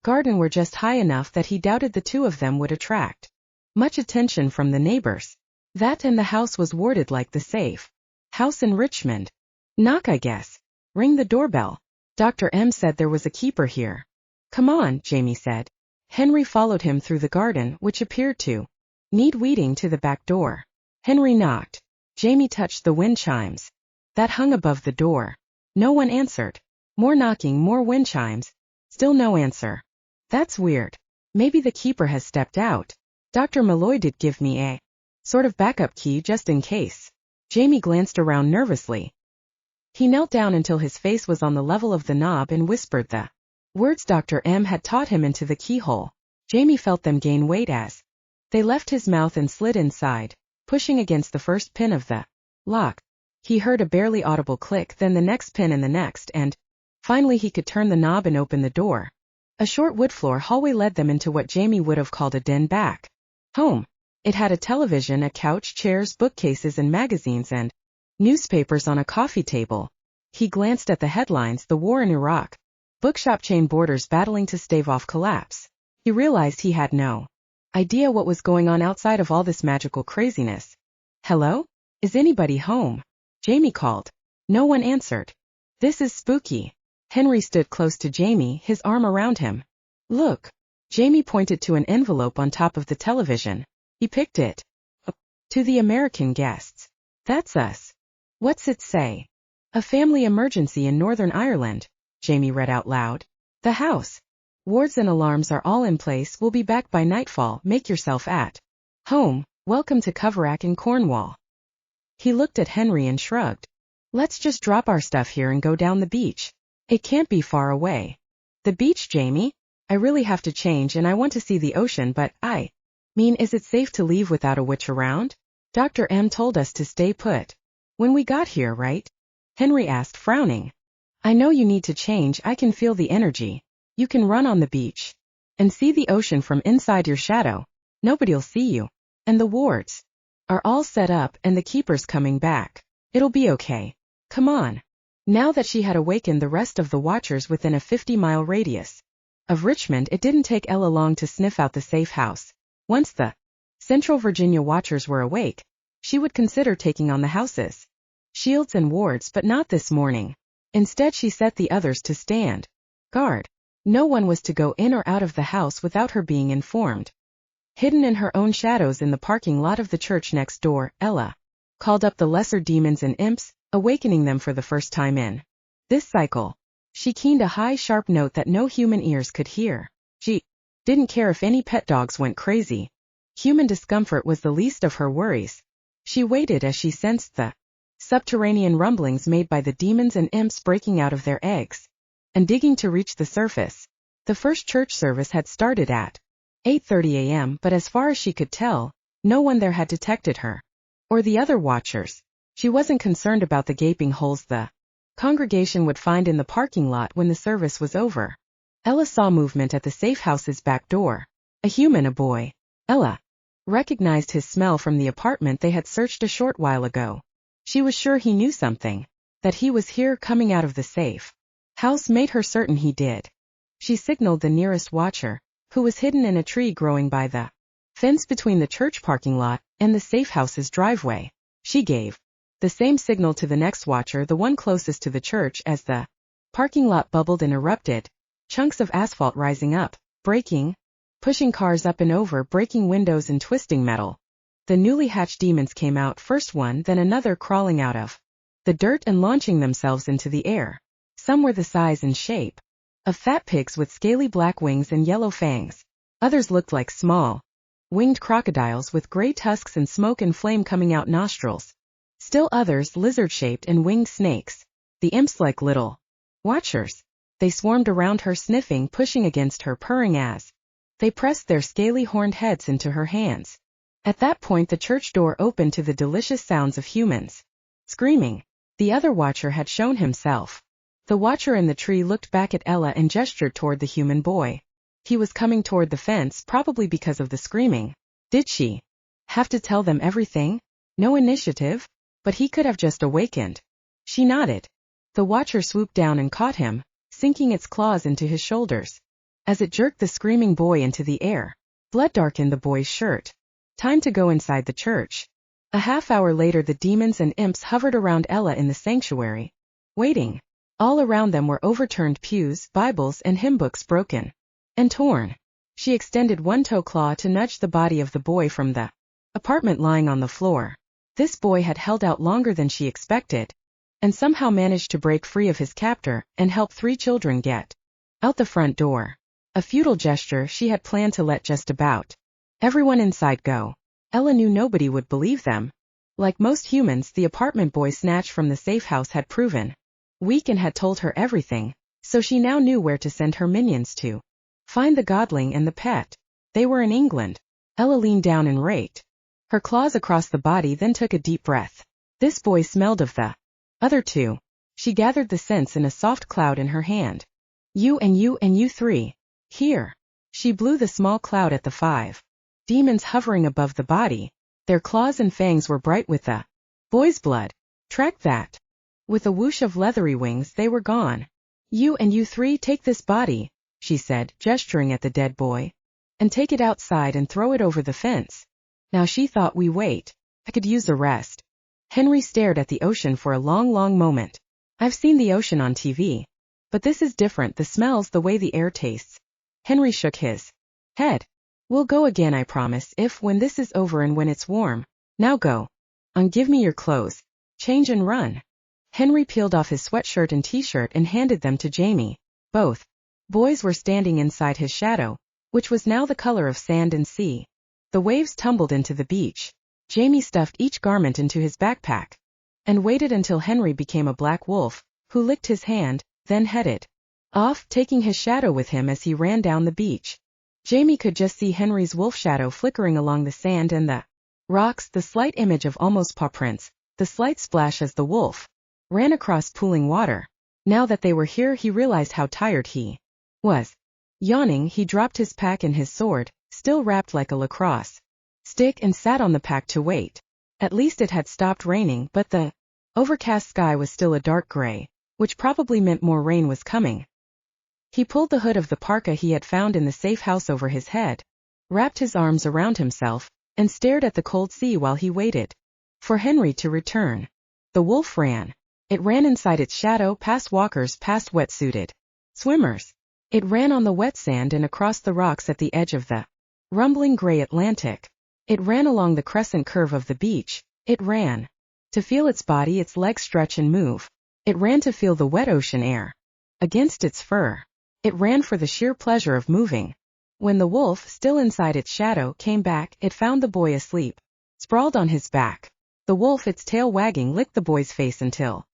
garden were just high enough that he doubted the 2 of them would attract much attention from the neighbors. That and the house was warded like the safe house in Richmond. Knock, I guess. Ring the doorbell. Dr. M said there was a keeper here. Come on, Jamey said. Henry followed him through the garden, which appeared to need weeding, to the back door. Henry knocked. Jamey touched the wind chimes that hung above the door. No one answered. More knocking, more wind chimes. Still no answer. That's weird. Maybe the keeper has stepped out. Dr. Malloy did give me a sort of backup key just in case. Jamey glanced around nervously. He knelt down until his face was on the level of the knob and whispered the words Dr. M had taught him into the keyhole. Jamey felt them gain weight as they left his mouth and slid inside, pushing against the first pin of the lock. He heard a barely audible click, then the next pin and the next, and finally he could turn the knob and open the door. A short wood floor hallway led them into what Jamey would have called a den back home. It had a television, a couch, chairs, bookcases, and magazines, and newspapers on a coffee table. He glanced at the headlines: the war in Iraq, bookshop chain boarders battling to stave off collapse. He realized he had no idea what was going on outside of all this magical craziness. Hello? Is anybody home? Jamey called. No one answered. This is spooky. Henry stood close to Jamey, his arm around him. Look. Jamey pointed to an envelope on top of the television. He picked it. To the American guests. That's us. What's it say? A family emergency in Northern Ireland, Jamey read out loud. The house. Wards and alarms are all in place. We'll be back by nightfall. Make yourself at home. Welcome to Coverack in Cornwall. He looked at Henry and shrugged. Let's just drop our stuff here and go down the beach. It can't be far away. The beach, Jamey? I really have to change and I want to see the ocean, but I mean, is it safe to leave without a witch around? Dr. M told us to stay put. When we got here, right? Henry asked, frowning. I know you need to change. I can feel the energy. You can run on the beach and see the ocean from inside your shadow. Nobody'll see you. And the wards are all set up and the keeper's coming back. It'll be okay. Come on. Now that she had awakened the rest of the watchers within a 50-mile radius of Richmond, it didn't take Ella long to sniff out the safe house. Once the Central Virginia watchers were awake, she would consider taking on the houses, shields and wards, but not this morning. Instead, she set the others to stand guard. No one was to go in or out of the house without her being informed. Hidden in her own shadows in the parking lot of the church next door, Ella called up the lesser demons and imps, awakening them for the first time in this cycle. She keened a high, sharp note that no human ears could hear. She didn't care if any pet dogs went crazy. Human discomfort was the least of her worries. She waited as she sensed the subterranean rumblings made by the demons and imps breaking out of their eggs and digging to reach the surface. The first church service had started at 8:30 a.m., but as far as she could tell, no one there had detected her or the other watchers. She wasn't concerned about the gaping holes the congregation would find in the parking lot when the service was over. Ella saw movement at the safe house's back door. A human, a boy. Ella recognized his smell from the apartment they had searched a short while ago. She was sure he knew something, that he was here coming out of the safe house made her certain he did. She signaled the nearest watcher, who was hidden in a tree growing by the fence between the church parking lot and the safe house's driveway. She gave the same signal to the next watcher, the one closest to the church, as the parking lot bubbled and erupted, chunks of asphalt rising up, breaking, pushing cars up and over, breaking windows and twisting metal. The newly hatched demons came out, first one, then another, crawling out of the dirt and launching themselves into the air. Some were the size and shape of fat pigs with scaly black wings and yellow fangs. Others looked like small, winged crocodiles with gray tusks and smoke and flame coming out nostrils. Still others lizard-shaped and winged snakes. The imps like little watchers. They swarmed around her, sniffing, pushing against her, purring as they pressed their scaly horned heads into her hands. At that point the church door opened to the delicious sounds of humans screaming. The other watcher had shown himself. The watcher in the tree looked back at Ella and gestured toward the human boy. He was coming toward the fence, probably because of the screaming. Did she have to tell them everything? No initiative? But he could have just awakened. She nodded. The watcher swooped down and caught him, sinking its claws into his shoulders. As it jerked the screaming boy into the air, blood darkened the boy's shirt. Time to go inside the church. A half hour later the demons and imps hovered around Ella in the sanctuary, waiting. All around them were overturned pews, Bibles and hymn books broken and torn. She extended one toe claw to nudge the body of the boy from the apartment lying on the floor. This boy had held out longer than she expected, and somehow managed to break free of his captor and help 3 children get out the front door. A futile gesture. She had planned to let just about everyone inside go. Ella knew nobody would believe them. Like most humans, the apartment boy snatched from the safe house had proven weak and had told her everything, so she now knew where to send her minions to find the godling and the pet. They were in England. Ella leaned down and raked her claws across the body, then took a deep breath. This boy smelled of the other 2. She gathered the scents in a soft cloud in her hand. You and you and you 3. Here. She blew the small cloud at the 5 demons hovering above the body. Their claws and fangs were bright with the boy's blood. Track that. With a whoosh of leathery wings they were gone. You and you 3, take this body, she said, gesturing at the dead boy, and take it outside and throw it over the fence. Now she thought, we wait. I could use a rest. Henry stared at the ocean for a long moment. I've seen the ocean on TV. But this is different, the smells, the way the air tastes. Henry shook his head. We'll go again, I promise, when this is over and when it's warm. Now go. On, give me your clothes. Change and run. Henry peeled off his sweatshirt and t-shirt and handed them to Jamey. Both boys were standing inside his shadow, which was now the color of sand and sea. The waves tumbled into the beach. Jamey stuffed each garment into his backpack and waited until Henry became a black wolf, who licked his hand, then headed off, taking his shadow with him as he ran down the beach. Jamey could just see Henry's wolf shadow flickering along the sand and the rocks, the slight image of almost paw prints, the slight splash as the wolf ran across pooling water. Now that they were here, he realized how tired he was. Yawning, he dropped his pack and his sword, still wrapped like a lacrosse stick, and sat on the pack to wait. At least it had stopped raining, but the overcast sky was still a dark gray, which probably meant more rain was coming. He pulled the hood of the parka he had found in the safe house over his head, wrapped his arms around himself, and stared at the cold sea while he waited for Henry to return. The wolf ran. It ran inside its shadow, past walkers, past wetsuited swimmers. It ran on the wet sand and across the rocks at the edge of the rumbling gray Atlantic. It ran along the crescent curve of the beach. It ran to feel its body, its legs stretch and move. It ran to feel the wet ocean air against its fur. It ran for the sheer pleasure of moving. When the wolf, still inside its shadow, came back, it found the boy asleep, sprawled on his back. The wolf, its tail wagging, licked the boy's face until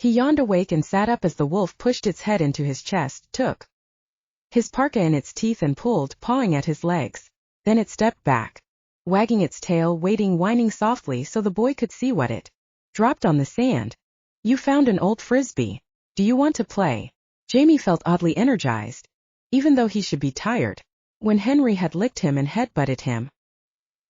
he yawned awake and sat up as the wolf pushed its head into his chest, took his parka in its teeth and pulled, pawing at his legs. Then it stepped back, wagging its tail, waiting, whining softly so the boy could see what it dropped on the sand. You found an old frisbee. Do you want to play? Jamey felt oddly energized, even though he should be tired. When Henry had licked him and headbutted him,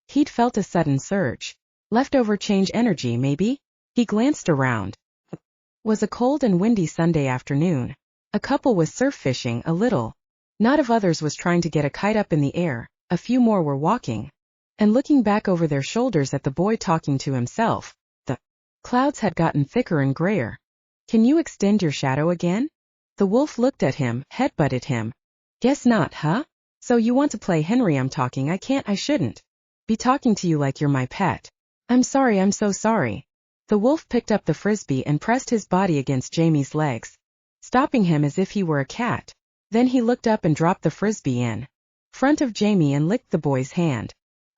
he'd felt a sudden surge. Leftover change energy, maybe? He glanced around. It was a cold and windy Sunday afternoon. A couple was surf fishing, a little knot of others was trying to get a kite up in the air, a few more were walking and looking back over their shoulders at the boy talking to himself. The clouds had gotten thicker and grayer. Can you extend your shadow again? The wolf looked at him, headbutted him. Guess not, huh? So you want to play, Henry? I'm talking. I can't, I shouldn't be talking to you like you're my pet. I'm sorry, I'm so sorry. The wolf picked up the frisbee and pressed his body against Jamey's legs, stopping him as if he were a cat. Then he looked up and dropped the frisbee in front of Jamey and licked the boy's hand.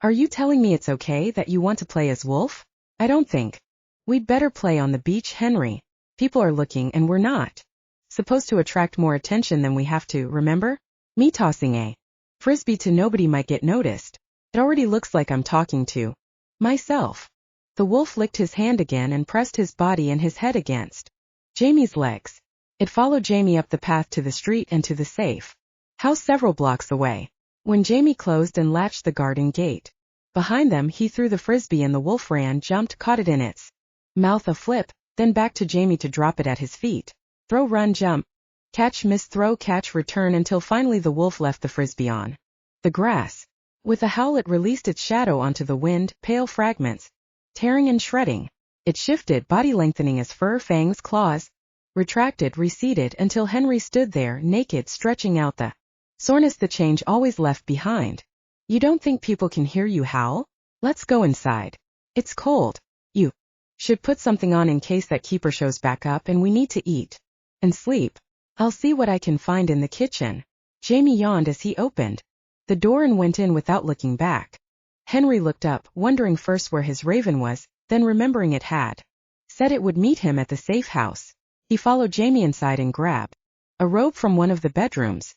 Are you telling me it's okay that you want to play as wolf? I don't think we'd better play on the beach, Henry. People are looking and we're not supposed to attract more attention than we have to, remember? Me tossing a frisbee to nobody might get noticed. It already looks like I'm talking to myself. The wolf licked his hand again and pressed his body and his head against Jamey's legs. It followed Jamey up the path to the street and to the safe house several blocks away. When Jamey closed and latched the garden gate behind them, he threw the frisbee and the wolf ran, jumped, caught it in its mouth, a flip, then back to Jamey to drop it at his feet. Throw, run, jump, catch, miss, throw, catch, return, until finally the wolf left the frisbee on the grass. With a howl it released its shadow onto the wind, pale fragments, tearing and shredding. It shifted, body lengthening as fur, fangs, claws retracted, receded, until Henry stood there, naked, stretching out the soreness the change always left behind. You don't think people can hear you howl? Let's go inside. It's cold. You should put something on in case that keeper shows back up, and we need to eat and sleep. I'll see what I can find in the kitchen. Jamey yawned as he opened the door and went in without looking back. Henry looked up, wondering first where his raven was, then remembering it had said it would meet him at the safe house. He followed Jamey inside and grabbed a robe from one of the bedrooms.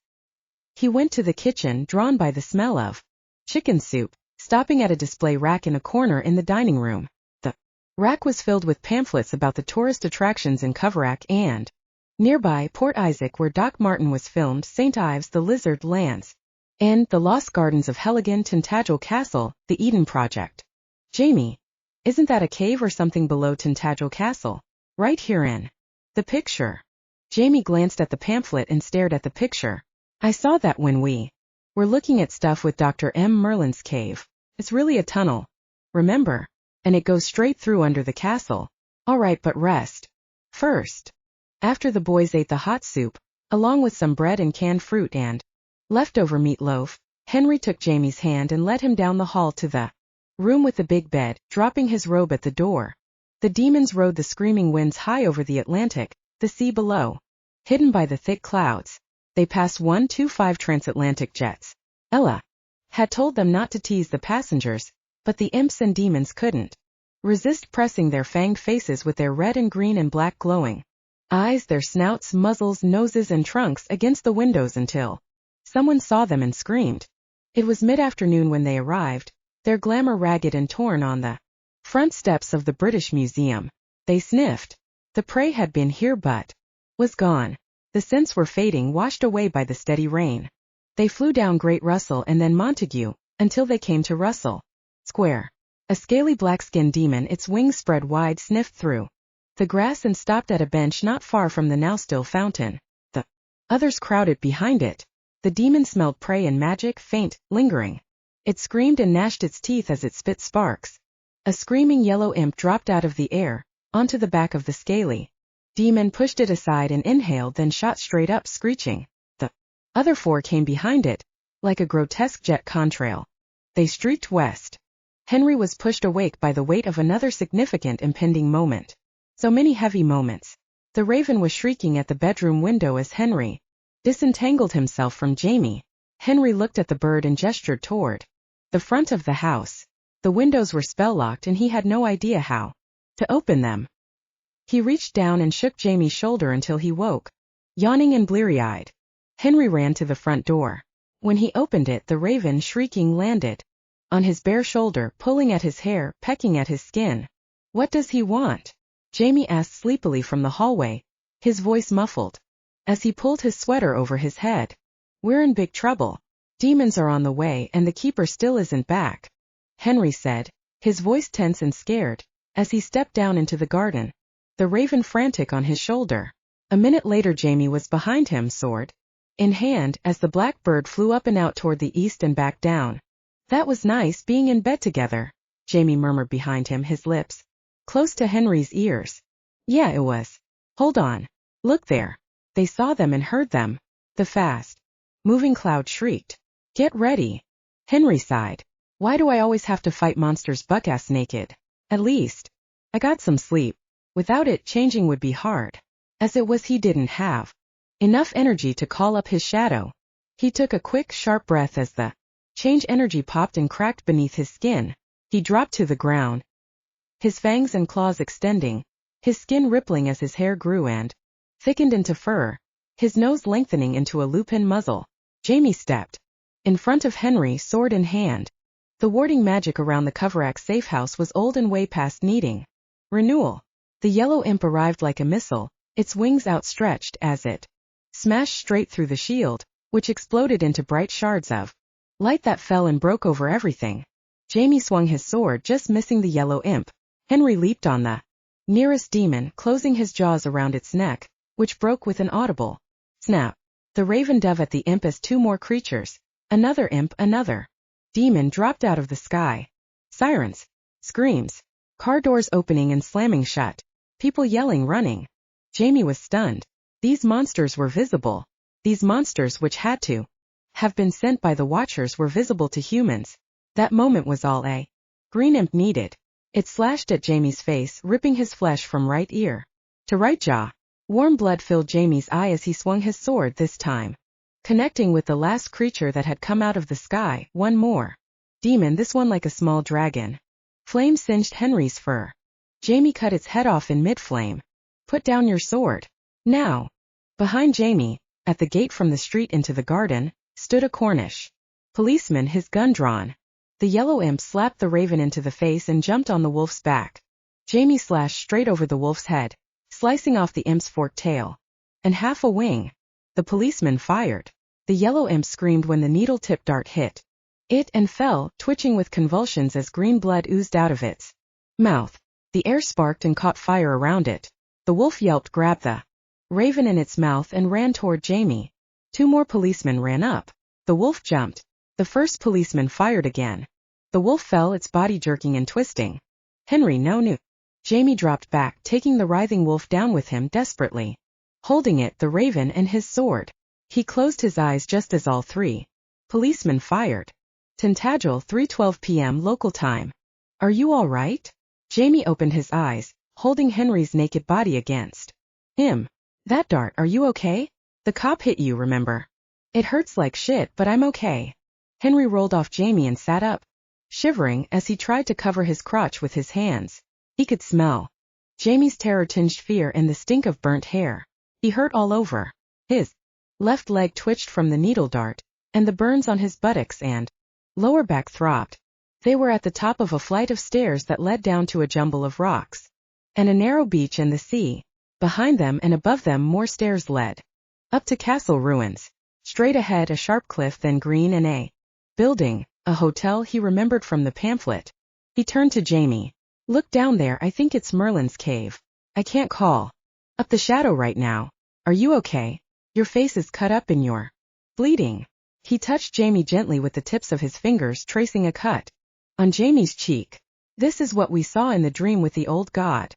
He went to the kitchen, drawn by the smell of chicken soup, stopping at a display rack in a corner in the dining room. The rack was filled with pamphlets about the tourist attractions in Coverack and nearby Port Isaac, where Doc Martin was filmed, St. Ives, the Lizard Lands, and the Lost Gardens of Helligan, Tintagel Castle, the Eden Project. Jamey, isn't that a cave or something below Tintagel Castle? Right here in the picture. Jamey glanced at the pamphlet and stared at the picture. I saw that when we were looking at stuff with Dr. M. Merlin's cave. It's really a tunnel. Remember? and it goes straight through under the castle. All right, but rest first. After the boys ate the hot soup, along with some bread and canned fruit and leftover meatloaf, Henry took Jamey's hand and led him down the hall to the room with the big bed, dropping his robe at the door. The demons rode the screaming winds high over the Atlantic, the sea below. Hidden by the thick clouds, they passed 125 transatlantic jets. Ella had told them not to tease the passengers, but the imps and demons couldn't resist pressing their fanged faces with their red and green and black glowing eyes, their snouts, muzzles, noses and trunks against the windows until someone saw them and screamed. It was mid-afternoon when they arrived, their glamour ragged and torn on the front steps of the British Museum. They sniffed. The prey had been here but was gone. The scents were fading, washed away by the steady rain. They flew down Great Russell and then Montague, until they came to Russell Square. A scaly black-skinned demon, its wings spread wide, sniffed through the grass and stopped at a bench not far from the now-still fountain. The others crowded behind it. The demon smelled prey and magic, faint, lingering. It screamed and gnashed its teeth as it spit sparks. A screaming yellow imp dropped out of the air, onto the back of the scaly demon, pushed it aside and inhaled, then shot straight up, screeching. The other four came behind it, like a grotesque jet contrail. They streaked west. Henry was pushed awake by the weight of another significant impending moment. So many heavy moments. The raven was shrieking at the bedroom window as Henry disentangled himself from Jamey. Henry looked at the bird and gestured toward the front of the house. The windows were spell-locked and he had no idea how to open them. He reached down and shook Jamey's shoulder until he woke, yawning and bleary-eyed. Henry ran to the front door. When he opened it, the raven, shrieking, landed on his bare shoulder, pulling at his hair, pecking at his skin. "What does he want?" Jamey asked sleepily from the hallway, his voice muffled, as he pulled his sweater over his head. "We're in big trouble. Demons are on the way and the keeper still isn't back," Henry said, his voice tense and scared, as he stepped down into the garden, the raven frantic on his shoulder. A minute later Jamey was behind him, sword in hand, as the black bird flew up and out toward the east and back down. "That was nice being in bed together," Jamey murmured behind him, his lips close to Henry's ears. "Yeah, it was. Hold on. Look there." They saw them and heard them. The fast-moving cloud shrieked. "Get ready." Henry sighed. "Why do I always have to fight monsters buck-ass naked? At least I got some sleep. Without it, changing would be hard." As it was, he didn't have enough energy to call up his shadow. He took a quick, sharp breath as the change energy popped and cracked beneath his skin. He dropped to the ground, his fangs and claws extending, his skin rippling as his hair grew and thickened into fur, his nose lengthening into a lupin muzzle. Jamey stepped in front of Henry, sword in hand. The warding magic around the Coverack safe house was old and way past needing renewal. The yellow imp arrived like a missile, its wings outstretched as it smashed straight through the shield, which exploded into bright shards of light that fell and broke over everything. Jamey swung his sword, just missing the yellow imp. Henry leaped on the nearest demon, closing his jaws around its neck, which broke with an audible snap. The raven dove at the imp as two more creatures, another imp, another demon, dropped out of the sky. Sirens, screams, car doors opening and slamming shut, people yelling, running. Jamey was stunned. These monsters were visible. These monsters, which had to have been sent by the Watchers, were visible to humans. That moment was all a green imp needed. It slashed at Jamey's face, ripping his flesh from right ear to right jaw. Warm blood filled Jamey's eye as he swung his sword, this time connecting with the last creature that had come out of the sky. One more demon, this one like a small dragon. Flame singed Henry's fur. Jamey cut its head off in mid-flame. "Put down your sword. Now." Behind Jamey, at the gate from the street into the garden, stood a Cornish policeman, his gun drawn. The yellow imp slapped the raven into the face and jumped on the wolf's back. Jamey slashed straight over the wolf's head, slicing off the imp's forked tail and half a wing. The policeman fired. The yellow imp screamed when the needle-tipped dart hit it and fell, twitching with convulsions as green blood oozed out of its mouth. The air sparked and caught fire around it. The wolf yelped, grabbed the raven in its mouth and ran toward Jamey. Two more policemen ran up. The wolf jumped. The first policeman fired again. The wolf fell, its body jerking and twisting. Henry, no. Jamey dropped back, taking the writhing wolf down with him desperately. Holding it, the raven and his sword. He closed his eyes just as all three policemen fired. Tintagel, 3:12 p.m. local time. Are you all right? Jamey opened his eyes, holding Henry's naked body against him. That dart, are you okay? The cop hit you, remember? It hurts like shit, but I'm okay. Henry rolled off Jamey and sat up, shivering as he tried to cover his crotch with his hands. He could smell Jamey's terror-tinged fear and the stink of burnt hair. He hurt all over. His left leg twitched from the needle dart, and the burns on his buttocks and lower back throbbed. They were at the top of a flight of stairs that led down to a jumble of rocks, and a narrow beach and the sea. Behind them and above them more stairs led up to castle ruins. Straight ahead a sharp cliff, then green and a building, a hotel he remembered from the pamphlet. He turned to Jamey. Look down there, I think it's Merlin's cave. I can't call up the shadow right now. Are you okay? Your face is cut up and you're bleeding. He touched Jamey gently with the tips of his fingers, tracing a cut on Jamey's cheek. This is what we saw in the dream with the old god.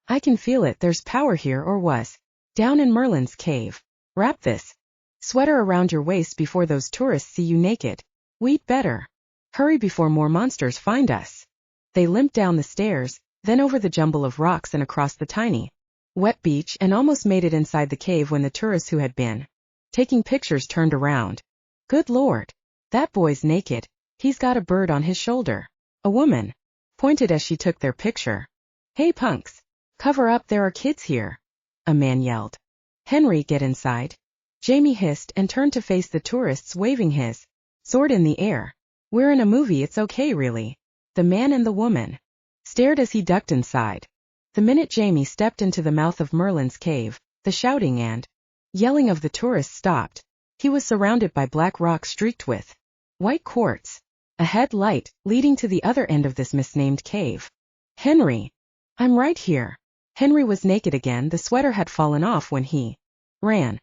I can feel it, there's power here, or was down in Merlin's cave. Wrap this sweater around your waist before those tourists see you naked. We'd better hurry before more monsters find us. They limped down the stairs, then over the jumble of rocks and across the tiny, wet beach, and almost made it inside the cave when the tourists who had been taking pictures turned around. Good Lord, that boy's naked. He's got a bird on his shoulder. A woman pointed as she took their picture. Hey punks, cover up, there are kids here. A man yelled. Henry, get inside. Jamey hissed and turned to face the tourists, waving his sword in the air. We're in a movie, it's okay really. The man and the woman stared as he ducked inside. The minute Jamey stepped into the mouth of Merlin's cave, the shouting and yelling of the tourists stopped. He was surrounded by black rock streaked with white quartz. A headlight leading to the other end of this misnamed cave. Henry, I'm right here. Henry was naked again, the sweater had fallen off when he ran.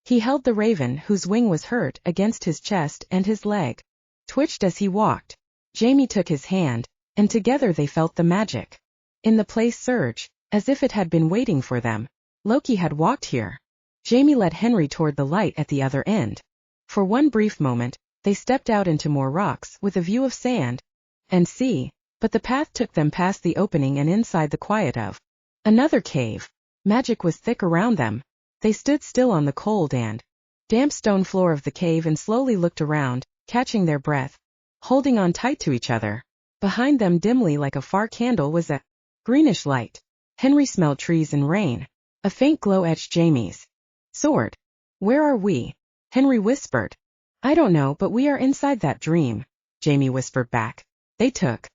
He held the raven, whose wing was hurt, against his chest, and his leg twitched as he walked. Jamey took his hand, and together they felt the magic in the place surge, as if it had been waiting for them. Loki had walked here. Jamey led Henry toward the light at the other end. For one brief moment, they stepped out into more rocks, with a view of sand and sea, but the path took them past the opening and inside the quiet of another cave. Magic was thick around them. They stood still on the cold and damp stone floor of the cave and slowly looked around, catching their breath, holding on tight to each other. Behind them, dimly like a far candle, was a greenish light. Henry smelled trees and rain. A faint glow etched Jamey's sword. Where are we? Henry whispered. I don't know, but we are inside that dream, Jamey whispered back. They took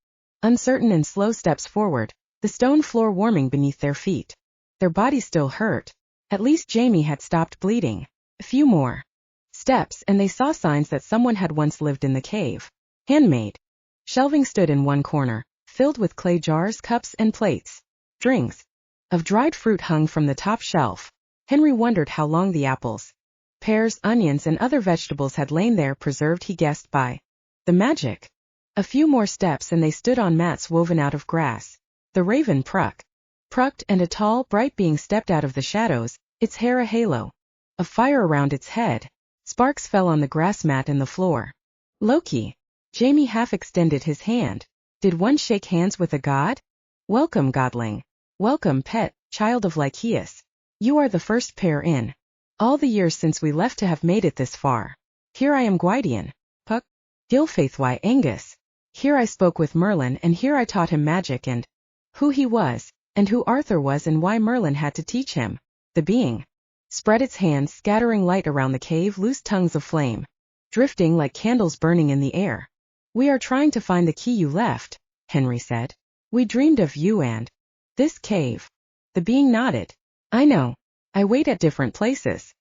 uncertain and slow steps forward, the stone floor warming beneath their feet. Their bodies still hurt. At least Jamey had stopped bleeding. A few more steps and they saw signs that someone had once lived in the cave. Handmade shelving stood in one corner, filled with clay jars, cups, and plates. Strings of dried fruit hung from the top shelf. Henry wondered how long the apples, pears, onions, and other vegetables had lain there preserved, he guessed, by the magic. A few more steps and they stood on mats woven out of grass. The raven prucked, and a tall, bright being stepped out of the shadows, its hair a halo of fire around its head. Sparks fell on the grass mat and the floor. Loki. Jamey half extended his hand. Did one shake hands with a god? Welcome, godling. Welcome, pet, child of Lycaeus. You are the first pair in all the years since we left to have made it this far. Here I am, Gwydion. Puck. Gilfaithwy Angus. Here I spoke with Merlin, and here I taught him magic and who he was, and who Arthur was, and why Merlin had to teach him. The being spread its hands, scattering light around the cave, loose tongues of flame, drifting like candles burning in the air. We are trying to find the key you left, Henry said. We dreamed of you and this cave. The being nodded. I know. I wait at different places.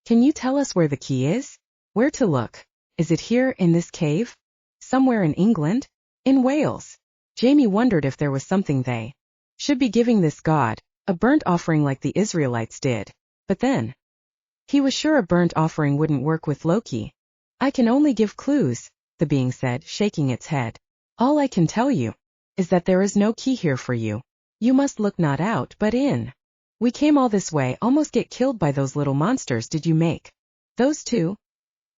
Can you tell us where the key is? Where to look? Is it here, in this cave? Somewhere in England? In Wales? Jamey wondered if there was something they should be giving this god, a burnt offering like the Israelites did. But then he was sure a burnt offering wouldn't work with Loki. I can only give clues, the being said, shaking its head. All I can tell you is that there is no key here for you. You must look not out but in. We came all this way, almost get killed by those little monsters did you make. Those two?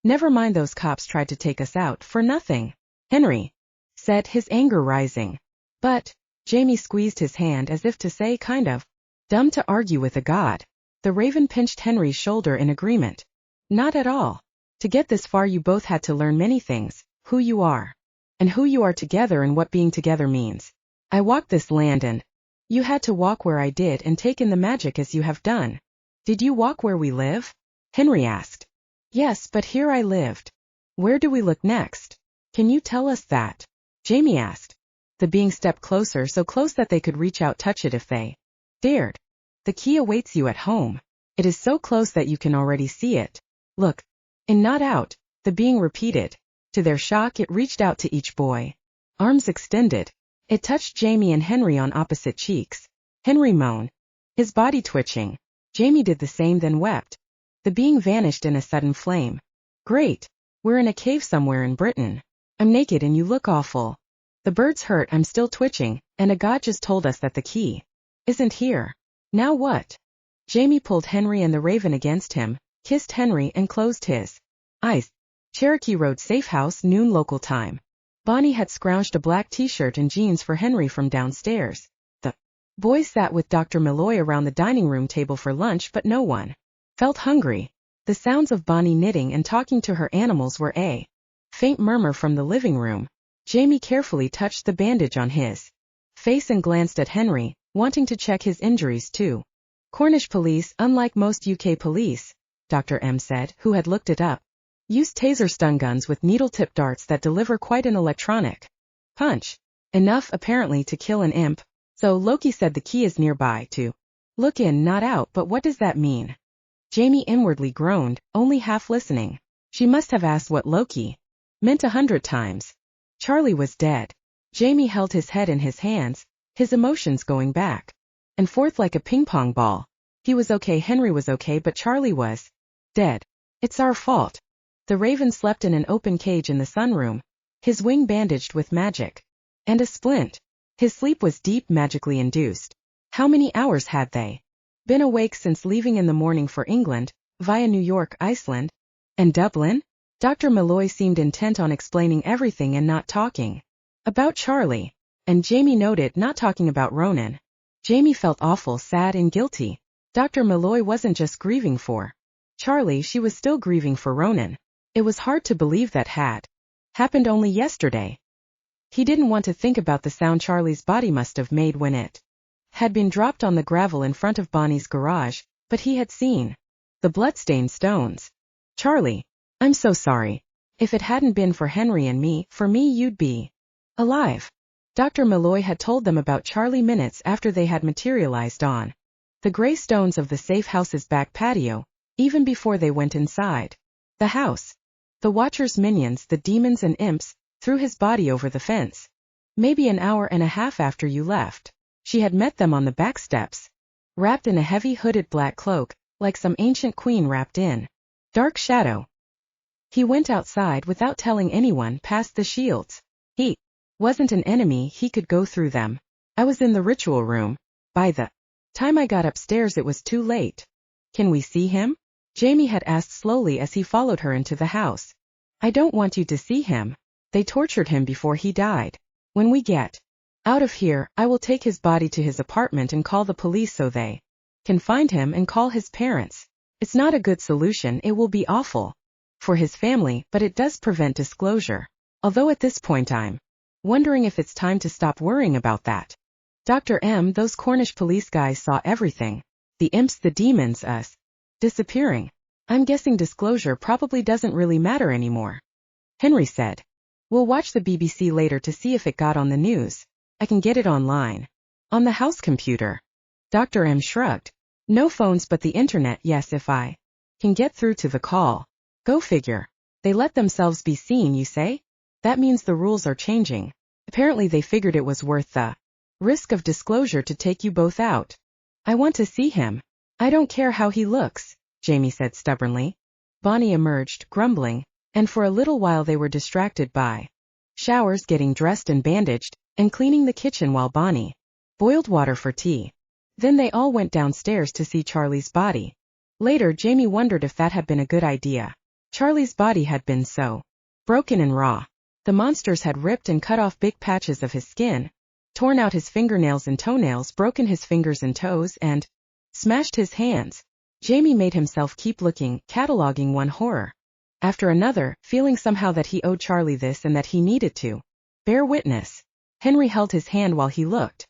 Never mind, those cops tried to take us out for nothing. Henry said, his anger rising. But, Jamey squeezed his hand as if to say, kind of dumb to argue with a god. The Raven pinched Henry's shoulder in agreement. Not at all. To get this far you both had to learn many things, who you are, and who you are together and what being together means. I walked this land and you had to walk where I did and take in the magic as you have done. Did you walk where we live? Henry asked. Yes, but here I lived. Where do we look next? Can you tell us that? Jamey asked. The being stepped closer, so close that they could reach out, touch it if they dared. The key awaits you at home. It is so close that you can already see it. Look. In, not out, the being repeated. To their shock, it reached out to each boy. Arms extended. It touched Jamey and Henry on opposite cheeks. Henry moaned, his body twitching. Jamey did the same, then wept. The being vanished in a sudden flame. Great. We're in a cave somewhere in Britain. I'm naked and you look awful. The birds hurt, I'm still twitching, and a god just told us that the key isn't here. Now what? Jamey pulled Henry and the Raven against him, kissed Henry and closed his eyes. Cherokee Road safe house, noon local time. Bonnie had scrounged a black t-shirt and jeans for Henry from downstairs. The boys sat with Dr. Malloy around the dining room table for lunch, but no one felt hungry. The sounds of Bonnie knitting and talking to her animals were a faint murmur from the living room. Jamey carefully touched the bandage on his face and glanced at Henry, wanting to check his injuries too. Cornish police, unlike most UK police, Dr. M said, who had looked it up, use taser stun guns with needle-tip darts that deliver quite an electronic punch. Enough, apparently, to kill an imp. So Loki said the key is nearby to look in, not out, but what does that mean? Jamey inwardly groaned, only half listening. She must have asked what Loki meant 100 times. Charlie was dead. Jamey held his head in his hands, his emotions going back and forth like a ping-pong ball. He was okay, Henry was okay, but Charlie was dead. It's our fault. The Raven slept in an open cage in the sunroom, his wing bandaged with magic. And a splint. His sleep was deep, magically induced. How many hours had they been awake since leaving in the morning for England, via New York, Iceland, and Dublin? Dr. Malloy seemed intent on explaining everything and not talking about Charlie. And Jamey noted, not talking about Ronan. Jamey felt awful, sad and guilty. Dr. Malloy wasn't just grieving for Charlie, she was still grieving for Ronan. It was hard to believe that had happened only yesterday. He didn't want to think about the sound Charlie's body must have made when it had been dropped on the gravel in front of Bonnie's garage, but he had seen the bloodstained stones. Charlie, I'm so sorry. If it hadn't been for Henry and me, for me you'd be alive. Dr. Malloy had told them about Charlie minutes after they had materialized on the gray stones of the safe house's back patio, even before they went inside the house. The Watcher's minions, the demons and imps, threw his body over the fence. Maybe an hour and a half after you left, she had met them on the back steps, wrapped in a heavy hooded black cloak, like some ancient queen wrapped in dark shadow. He went outside without telling anyone, past the shields. He wasn't an enemy, he could go through them. I was in the ritual room. By the time I got upstairs it was too late. Can we see him? Jamey had asked slowly as he followed her into the house. I don't want you to see him. They tortured him before he died. When we get out of here, I will take his body to his apartment and call the police so they can find him and call his parents. It's not a good solution, it will be awful for his family, but it does prevent disclosure. Although at this point I'm wondering if it's time to stop worrying about that. Dr. M, those Cornish police guys saw everything. The imps, the demons, us disappearing. I'm guessing disclosure probably doesn't really matter anymore. Henry said. We'll watch the BBC later to see if it got on the news. I can get it online. On the house computer. Dr. M shrugged. No phones but the internet, yes, if I can get through to the call. Go figure. They let themselves be seen, you say? That means the rules are changing. Apparently they figured it was worth the risk of disclosure to take you both out. I want to see him. I don't care how he looks, Jamey said stubbornly. Bonnie emerged, grumbling, and for a little while they were distracted by showers, getting dressed and bandaged, and cleaning the kitchen while Bonnie boiled water for tea. Then they all went downstairs to see Charlie's body. Later, Jamey wondered if that had been a good idea. Charlie's body had been so broken and raw. The monsters had ripped and cut off big patches of his skin, torn out his fingernails and toenails, broken his fingers and toes, and smashed his hands. Jamey made himself keep looking, cataloging one horror after another, feeling somehow that he owed Charlie this and that he needed to bear witness. Henry held his hand while he looked.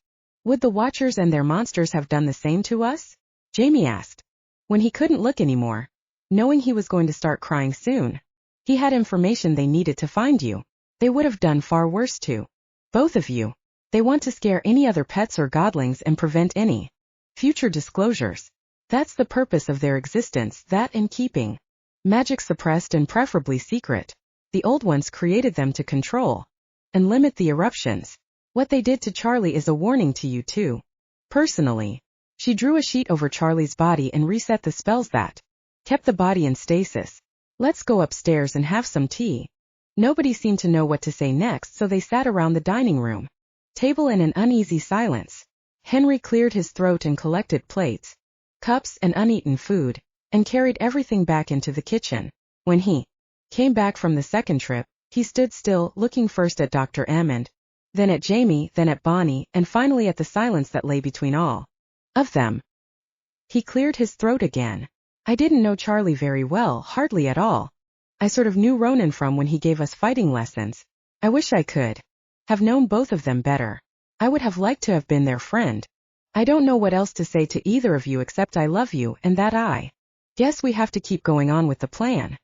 Would the Watchers and their monsters have done the same to us? Jamey asked. When he couldn't look anymore, knowing he was going to start crying soon. He had information they needed to find you. They would have done far worse too. Both of you. They want to scare any other pets or godlings and prevent any future disclosures. That's the purpose of their existence, that and keeping magic suppressed and preferably secret. The old ones created them to control and limit the eruptions. What they did to Charlie is a warning to you too. Personally. She drew a sheet over Charlie's body and reset the spells that kept the body in stasis. Let's go upstairs and have some tea. Nobody seemed to know what to say next, so they sat around the dining room table in an uneasy silence. Henry cleared his throat and collected plates, cups, and uneaten food, and carried everything back into the kitchen. When he came back from the second trip, he stood still, looking first at Dr. M and then at Jamey, then at Bonnie, and finally at the silence that lay between all of them. He cleared his throat again. I didn't know Charlie very well, hardly at all. I sort of knew Ronan from when he gave us fighting lessons. I wish I could have known both of them better. I would have liked to have been their friend. I don't know what else to say to either of you except I love you and that I guess we have to keep going on with the plan.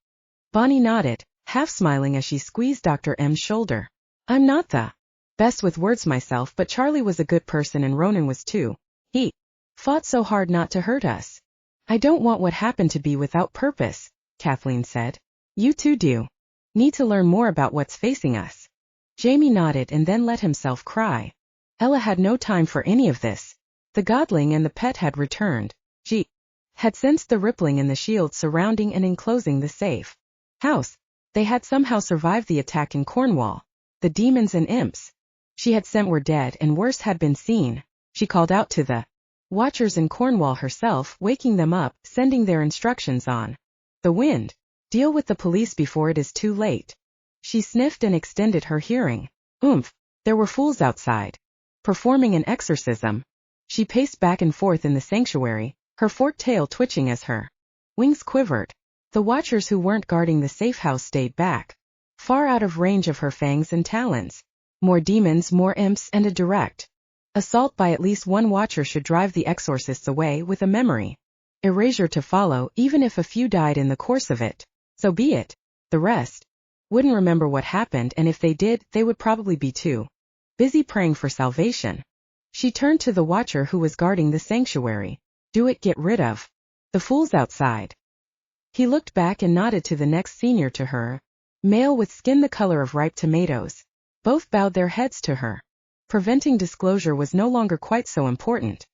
Bonnie nodded, half smiling as she squeezed Dr. M's shoulder. I'm not the best with words myself, but Charlie was a good person and Ronan was too. He fought so hard not to hurt us. I don't want what happened to be without purpose, Kathleen said. You two do need to learn more about what's facing us. Jamey nodded and then let himself cry. Ella had no time for any of this. The godling and the pet had returned. She had sensed the rippling in the shield surrounding and enclosing the safe house. They had somehow survived the attack in Cornwall. The demons and imps she had sent were dead and worse had been seen. She called out to the Watchers in Cornwall herself, waking them up, sending their instructions on the wind. Deal with the police before it is too late. She sniffed and extended her hearing. Oomph! There were fools outside, performing an exorcism. She paced back and forth in the sanctuary, her forked tail twitching as her wings quivered. The Watchers who weren't guarding the safe house stayed back, far out of range of her fangs and talons. More demons, more imps, and a direct assault by at least one Watcher should drive the exorcists away with a memory erasure to follow, even if a few died in the course of it. So be it. The rest wouldn't remember what happened, and if they did, they would probably be too busy praying for salvation. She turned to the Watcher who was guarding the sanctuary. Do it, get rid of the fools outside. He looked back and nodded to the next senior to her, male with skin the color of ripe tomatoes. Both bowed their heads to her. Preventing disclosure was no longer quite so important.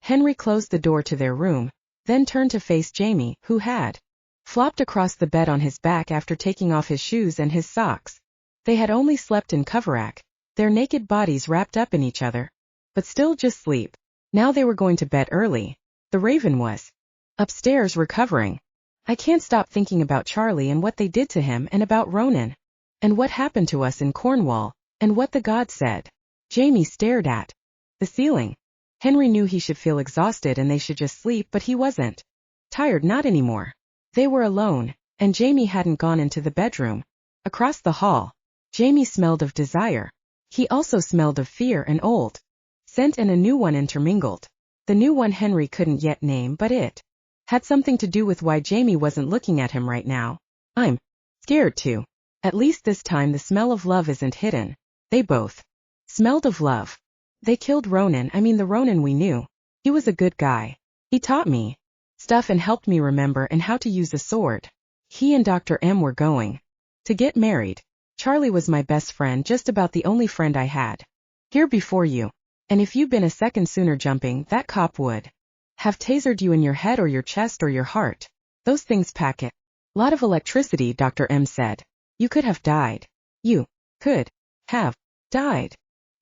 Henry closed the door to their room, then turned to face Jamey, who had flopped across the bed on his back after taking off his shoes and his socks. They had only slept in coverrack, their naked bodies wrapped up in each other, but still just sleep. Now they were going to bed early. The Raven was upstairs recovering. I can't stop thinking about Charlie and what they did to him, and about Ronan, and what happened to us in Cornwall, and what the god said. Jamey stared at the ceiling. Henry knew he should feel exhausted and they should just sleep, but he wasn't tired, not anymore. They were alone, and Jamey hadn't gone into the bedroom. Across the hall, Jamey smelled of desire. He also smelled of fear, an old scent and a new one intermingled. The new one Henry couldn't yet name, but it had something to do with why Jamey wasn't looking at him right now. I'm scared too. At least this time the smell of love isn't hidden. They both smelled of love. They killed Ronan, the Ronan we knew. He was a good guy. He taught me stuff and helped me remember and how to use a sword. He and Dr. M were going to get married. Charlie was my best friend, just about the only friend I had here before you. And if you'd been a second sooner jumping, that cop would have tasered you in your head or your chest or your heart. Those things pack a lot of electricity, Dr. M said. You could have died. You could have died.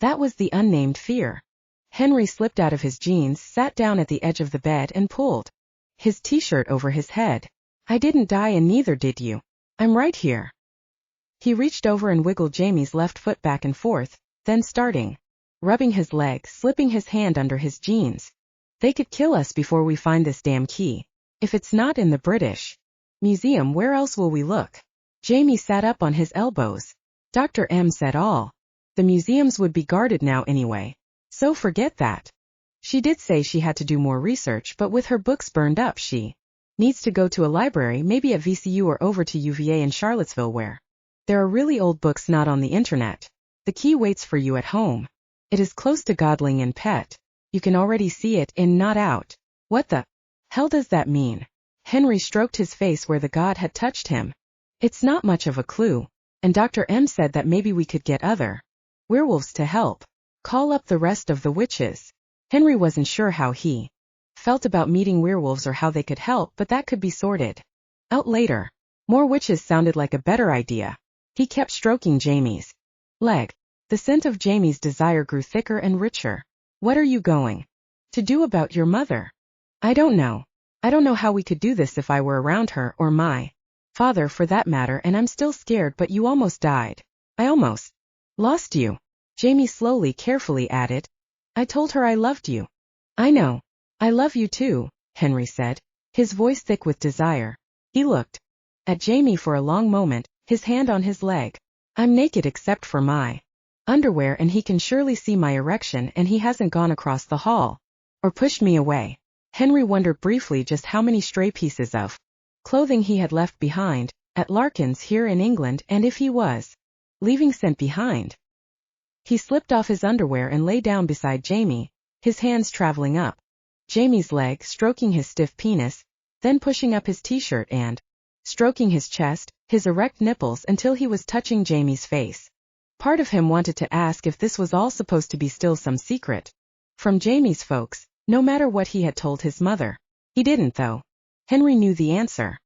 That was the unnamed fear. Henry slipped out of his jeans, sat down at the edge of the bed and pulled his t-shirt over his head. I didn't die and neither did you. I'm right here. He reached over and wiggled Jamey's left foot back and forth, then rubbing his leg, slipping his hand under his jeans. They could kill us before we find this damn key. If it's not in the British Museum, where else will we look? Jamey sat up on his elbows. Dr. M said all the museums would be guarded now anyway, so forget that. She did say she had to do more research, but with her books burned up she needs to go to a library, maybe at VCU or over to UVA in Charlottesville where there are really old books not on the internet. The key waits for you at home. It is close to Godling and Pet. You can already see it in Not Out. What the hell does that mean? Henry stroked his face where the god had touched him. It's not much of a clue, and Dr. M said that maybe we could get other werewolves to help. Call up the rest of the witches. Henry wasn't sure how he felt about meeting werewolves or how they could help, but that could be sorted out later. More witches sounded like a better idea. He kept stroking Jamey's leg. The scent of Jamey's desire grew thicker and richer. What are you going to do about your mother? I don't know. I don't know how we could do this if I were around her, or my father for that matter, and I'm still scared, but you almost died. I almost lost you. Jamey slowly, carefully added. I told her I loved you. I know. I love you too, Henry said, his voice thick with desire. He looked at Jamey for a long moment, his hand on his leg. I'm naked except for my underwear, and he can surely see my erection, and he hasn't gone across the hall or pushed me away. Henry wondered briefly just how many stray pieces of clothing he had left behind at Larkin's here in England, and if he was leaving scent behind. He slipped off his underwear and lay down beside Jamey, his hands traveling up Jamey's leg, stroking his stiff penis, then pushing up his t-shirt and stroking his chest, his erect nipples until he was touching Jamey's face. Part of him wanted to ask if this was all supposed to be still some secret from Jamey's folks, no matter what he had told his mother. He didn't, though. Henry knew the answer.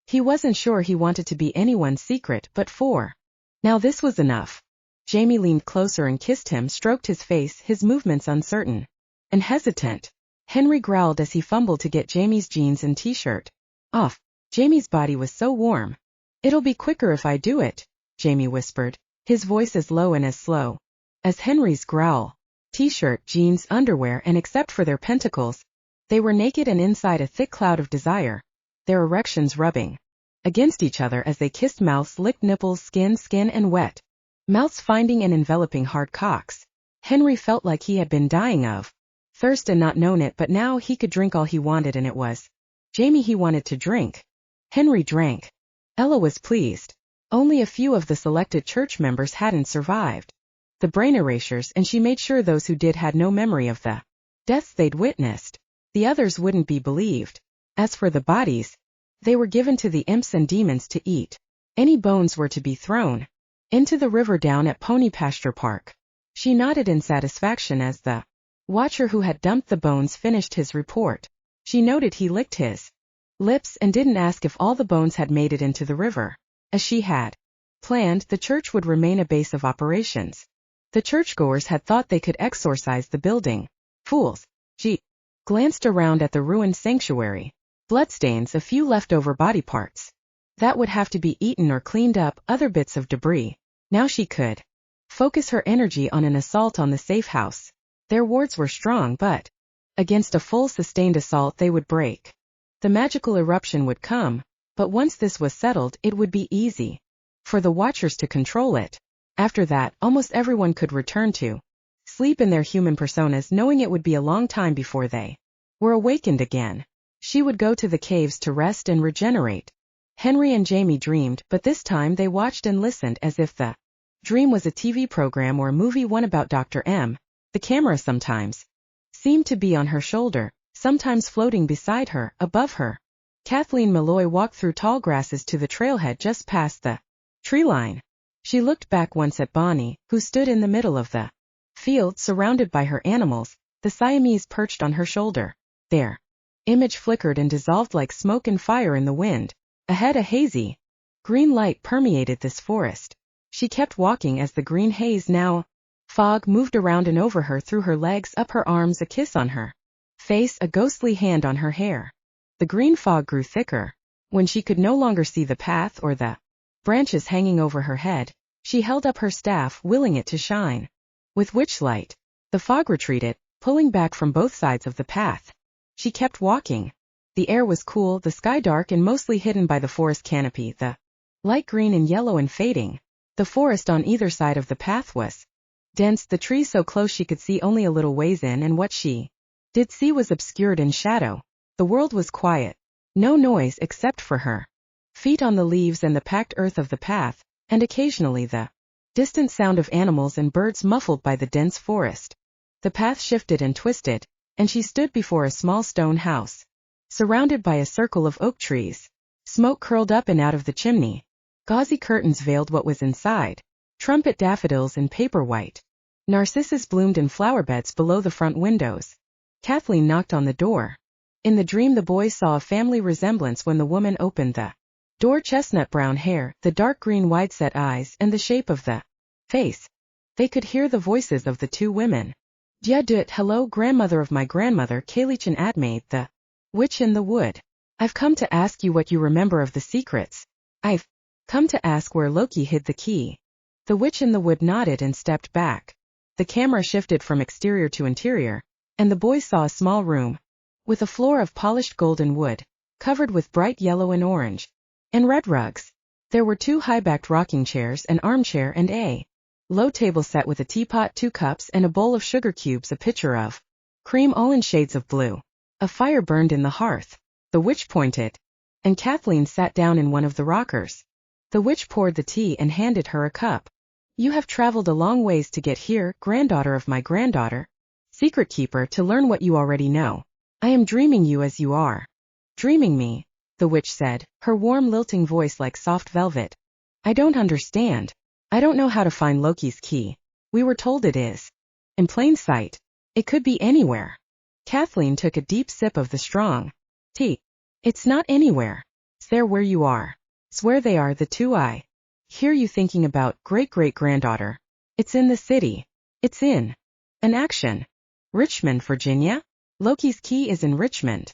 He wasn't sure he wanted to be anyone's secret, but for now this was enough. Jamey leaned closer and kissed him, stroked his face, his movements uncertain and hesitant. Henry growled as he fumbled to get Jamey's jeans and t-shirt off. Jamey's body was so warm. It'll be quicker if I do it, Jamey whispered, his voice as low and as slow as Henry's growl. T-shirt, jeans, underwear, and except for their pentacles, they were naked and inside a thick cloud of desire, their erections rubbing against each other as they kissed, mouths licked, nipples, skin, and wet mouths finding and enveloping hard cocks. Henry felt like he had been dying of thirst and not known it, but now he could drink all he wanted, and it was Jamey he wanted to drink. Henry drank. Ella was pleased. Only a few of the selected church members hadn't survived the brain erasures, and she made sure those who did had no memory of the deaths they'd witnessed. The others wouldn't be believed. As for the bodies, they were given to the imps and demons to eat. Any bones were to be thrown into the river down at Pony Pasture Park. She nodded in satisfaction as the watcher who had dumped the bones finished his report. She noted he licked his lips and didn't ask if all the bones had made it into the river. As she had planned, the church would remain a base of operations. The churchgoers had thought they could exorcise the building. Fools. She glanced around at the ruined sanctuary. Bloodstains, a few leftover body parts that would have to be eaten or cleaned up, other bits of debris. Now she could focus her energy on an assault on the safe house. Their wards were strong, but against a full sustained assault they would break. The magical eruption would come, but once this was settled, it would be easy for the watchers to control it. After that, almost everyone could return to sleep in their human personas, knowing it would be a long time before they were awakened again. She would go to the caves to rest and regenerate. Henry and Jamey dreamed, but this time they watched and listened as if the dream was a TV program or a movie, one about Dr. M. The camera sometimes seemed to be on her shoulder, sometimes floating beside her, above her. Kathleen Malloy walked through tall grasses to the trailhead just past the tree line. She looked back once at Bonnie, who stood in the middle of the field surrounded by her animals, the Siamese perched on her shoulder. Their image flickered and dissolved like smoke and fire in the wind. Ahead, a hazy green light permeated this forest. She kept walking as the green haze now Fog moved around and over her, through her legs, up her arms, a kiss on her face, a ghostly hand on her hair. The green fog grew thicker. When she could no longer see the path or the branches hanging over her head, she held up her staff, willing it to shine with witch light. The fog retreated, pulling back from both sides of the path. She kept walking. The air was cool, the sky dark and mostly hidden by the forest canopy, the light green and yellow and fading. The forest on either side of the path was dense, the trees so close she could see only a little ways in, and what she did see was obscured in shadow. The world was quiet. No noise except for her feet on the leaves and the packed earth of the path, and occasionally the distant sound of animals and birds muffled by the dense forest. The path shifted and twisted, and she stood before a small stone house, surrounded by a circle of oak trees. Smoke curled up and out of the chimney. Gauzy curtains veiled what was inside. Trumpet daffodils in paper white. Narcissus bloomed in flower beds below the front windows. Kathleen knocked on the door. In the dream the boys saw a family resemblance when the woman opened the door. Chestnut brown hair, the dark green wide-set eyes, and the shape of the face. They could hear the voices of the two women. Dia dut, hello grandmother of my grandmother Kalichin Admaid, the witch in the wood. I've come to ask you what you remember of the secrets. I've come to ask where Loki hid the key. The witch in the wood nodded and stepped back. The camera shifted from exterior to interior, and the boys saw a small room with a floor of polished golden wood, covered with bright yellow and orange and red rugs. There were 2 high-backed rocking chairs, an armchair, and a low table set with a teapot, 2 cups, and a bowl of sugar cubes, a pitcher of cream, all in shades of blue. A fire burned in the hearth. The witch pointed, and Kathleen sat down in one of the rockers. The witch poured the tea and handed her a cup. You have traveled a long ways to get here, granddaughter of my granddaughter, secret keeper, to learn what you already know. I am dreaming you as you are dreaming me, the witch said, her warm lilting voice like soft velvet. I don't understand. I don't know how to find Loki's key. We were told it is in plain sight. It could be anywhere. Kathleen took a deep sip of the strong tea. It's not anywhere. It's there where you are. It's where they are, the two I hear you thinking about, great-great-granddaughter. It's in the city. It's in an action. Richmond, Virginia? Loki's key is in Richmond.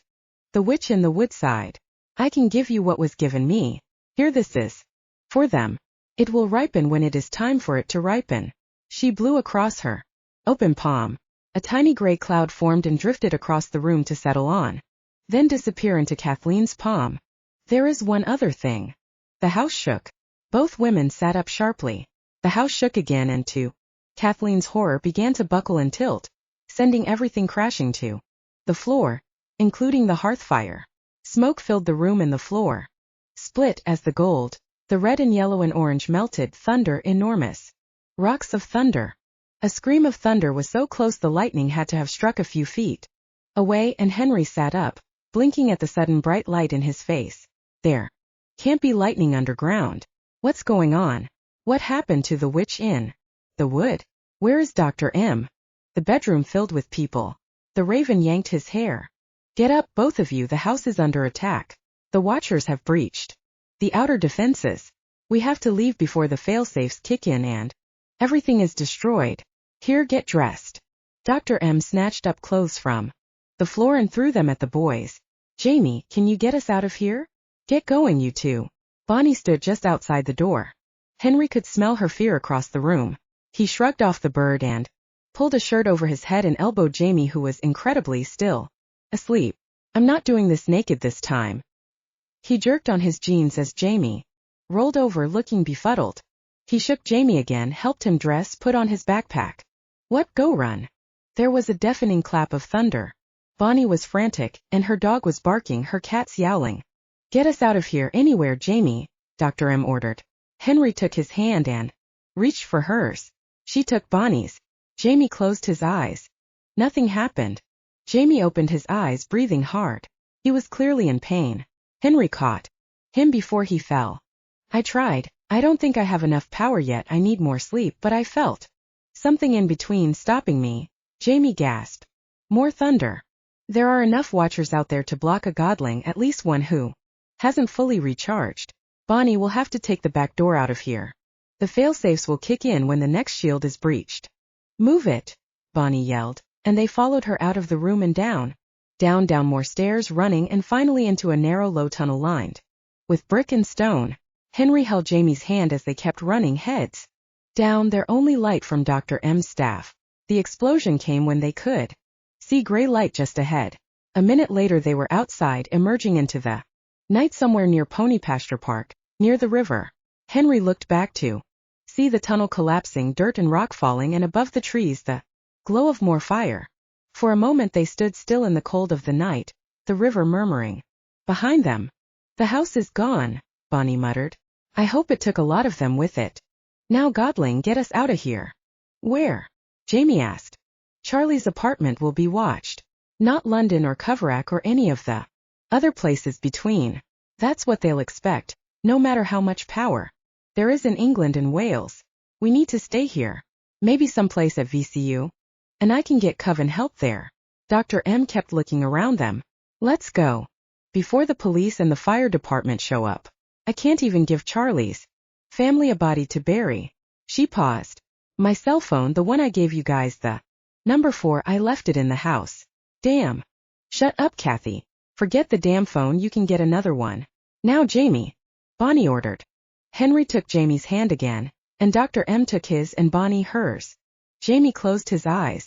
The witch in the wood sighed. I can give you what was given me. Here, this is for them. It will ripen when it is time for it to ripen. She blew across her open palm. A tiny gray cloud formed and drifted across the room to settle on, then disappear into Kathleen's palm. There is one other thing. The house shook. Both women sat up sharply. The house shook again, and to Kathleen's horror began to buckle and tilt, sending everything crashing to the floor, including the hearth fire. Smoke filled the room and the floor split as the gold, the red and yellow and orange melted. Thunder, enormous rocks of thunder. A scream of thunder was so close the lightning had to have struck a few feet away, and Henry sat up, blinking at the sudden bright light in his face. There can't be lightning underground. What's going on? What happened to the witch in the wood? Where is Dr. M? The bedroom filled with people. The raven yanked his hair. Get up, both of you, the house is under attack. The watchers have breached the outer defenses. We have to leave before the failsafes kick in and everything is destroyed. Here, get dressed. Dr. M snatched up clothes from the floor and threw them at the boys. Jamey, can you get us out of here? Get going, you two. Bonnie stood just outside the door. Henry could smell her fear across the room. He shrugged off the bird and pulled a shirt over his head and elbowed Jamey, who was incredibly still asleep. I'm not doing this naked this time. He jerked on his jeans as Jamey rolled over, looking befuddled. He shook Jamey again, helped him dress, put on his backpack. What? Go run. There was a deafening clap of thunder. Bonnie was frantic, and her dog was barking, her cats yowling. Get us out of here, anywhere, Jamey, Dr. M ordered. Henry took his hand and reached for hers. She took Bonnie's. Jamey closed his eyes. Nothing happened. Jamey opened his eyes, breathing hard. He was clearly in pain. Henry caught him before he fell. I tried. I don't think I have enough power yet. I need more sleep, but I felt something in between stopping me. Jamey gasped. More thunder. There are enough watchers out there to block a godling, at least one who hasn't fully recharged. Bonnie will have to take the back door out of here. The failsafes will kick in when the next shield is breached. Move it, Bonnie yelled, and they followed her out of the room and down. Down more stairs, running, and finally into a narrow low tunnel lined with brick and stone. Henry held Jamey's hand as they kept running, heads down, their only light from Dr. M's staff. The explosion came when they could see gray light just ahead. A minute later they were outside, emerging into the night somewhere near Pony Pasture Park, near the river. Henry looked back to see the tunnel collapsing, dirt and rock falling, and above the trees the glow of more fire. For a moment they stood still in the cold of the night, the river murmuring behind them. The house is gone, Bonnie muttered. I hope it took a lot of them with it. Now Godling, get us out of here. Where? Jamey asked. Charlie's apartment will be watched. Not London or Coverack or any of the other places between. That's what they'll expect, no matter how much power there is in England and Wales. We need to stay here. Maybe someplace at VCU. And I can get Coven help there. Dr. M kept looking around them. Let's go. Before the police and the fire department show up. I can't even give Charlie's family a body to bury. She paused. My cell phone, the one I gave you guys, the number 4, I left it in the house. Damn. Shut up, Kathy. Forget the damn phone, you can get another one. Now Jamey, Bonnie ordered. Henry took Jamey's hand again, and Dr. M took his and Bonnie hers. Jamey closed his eyes.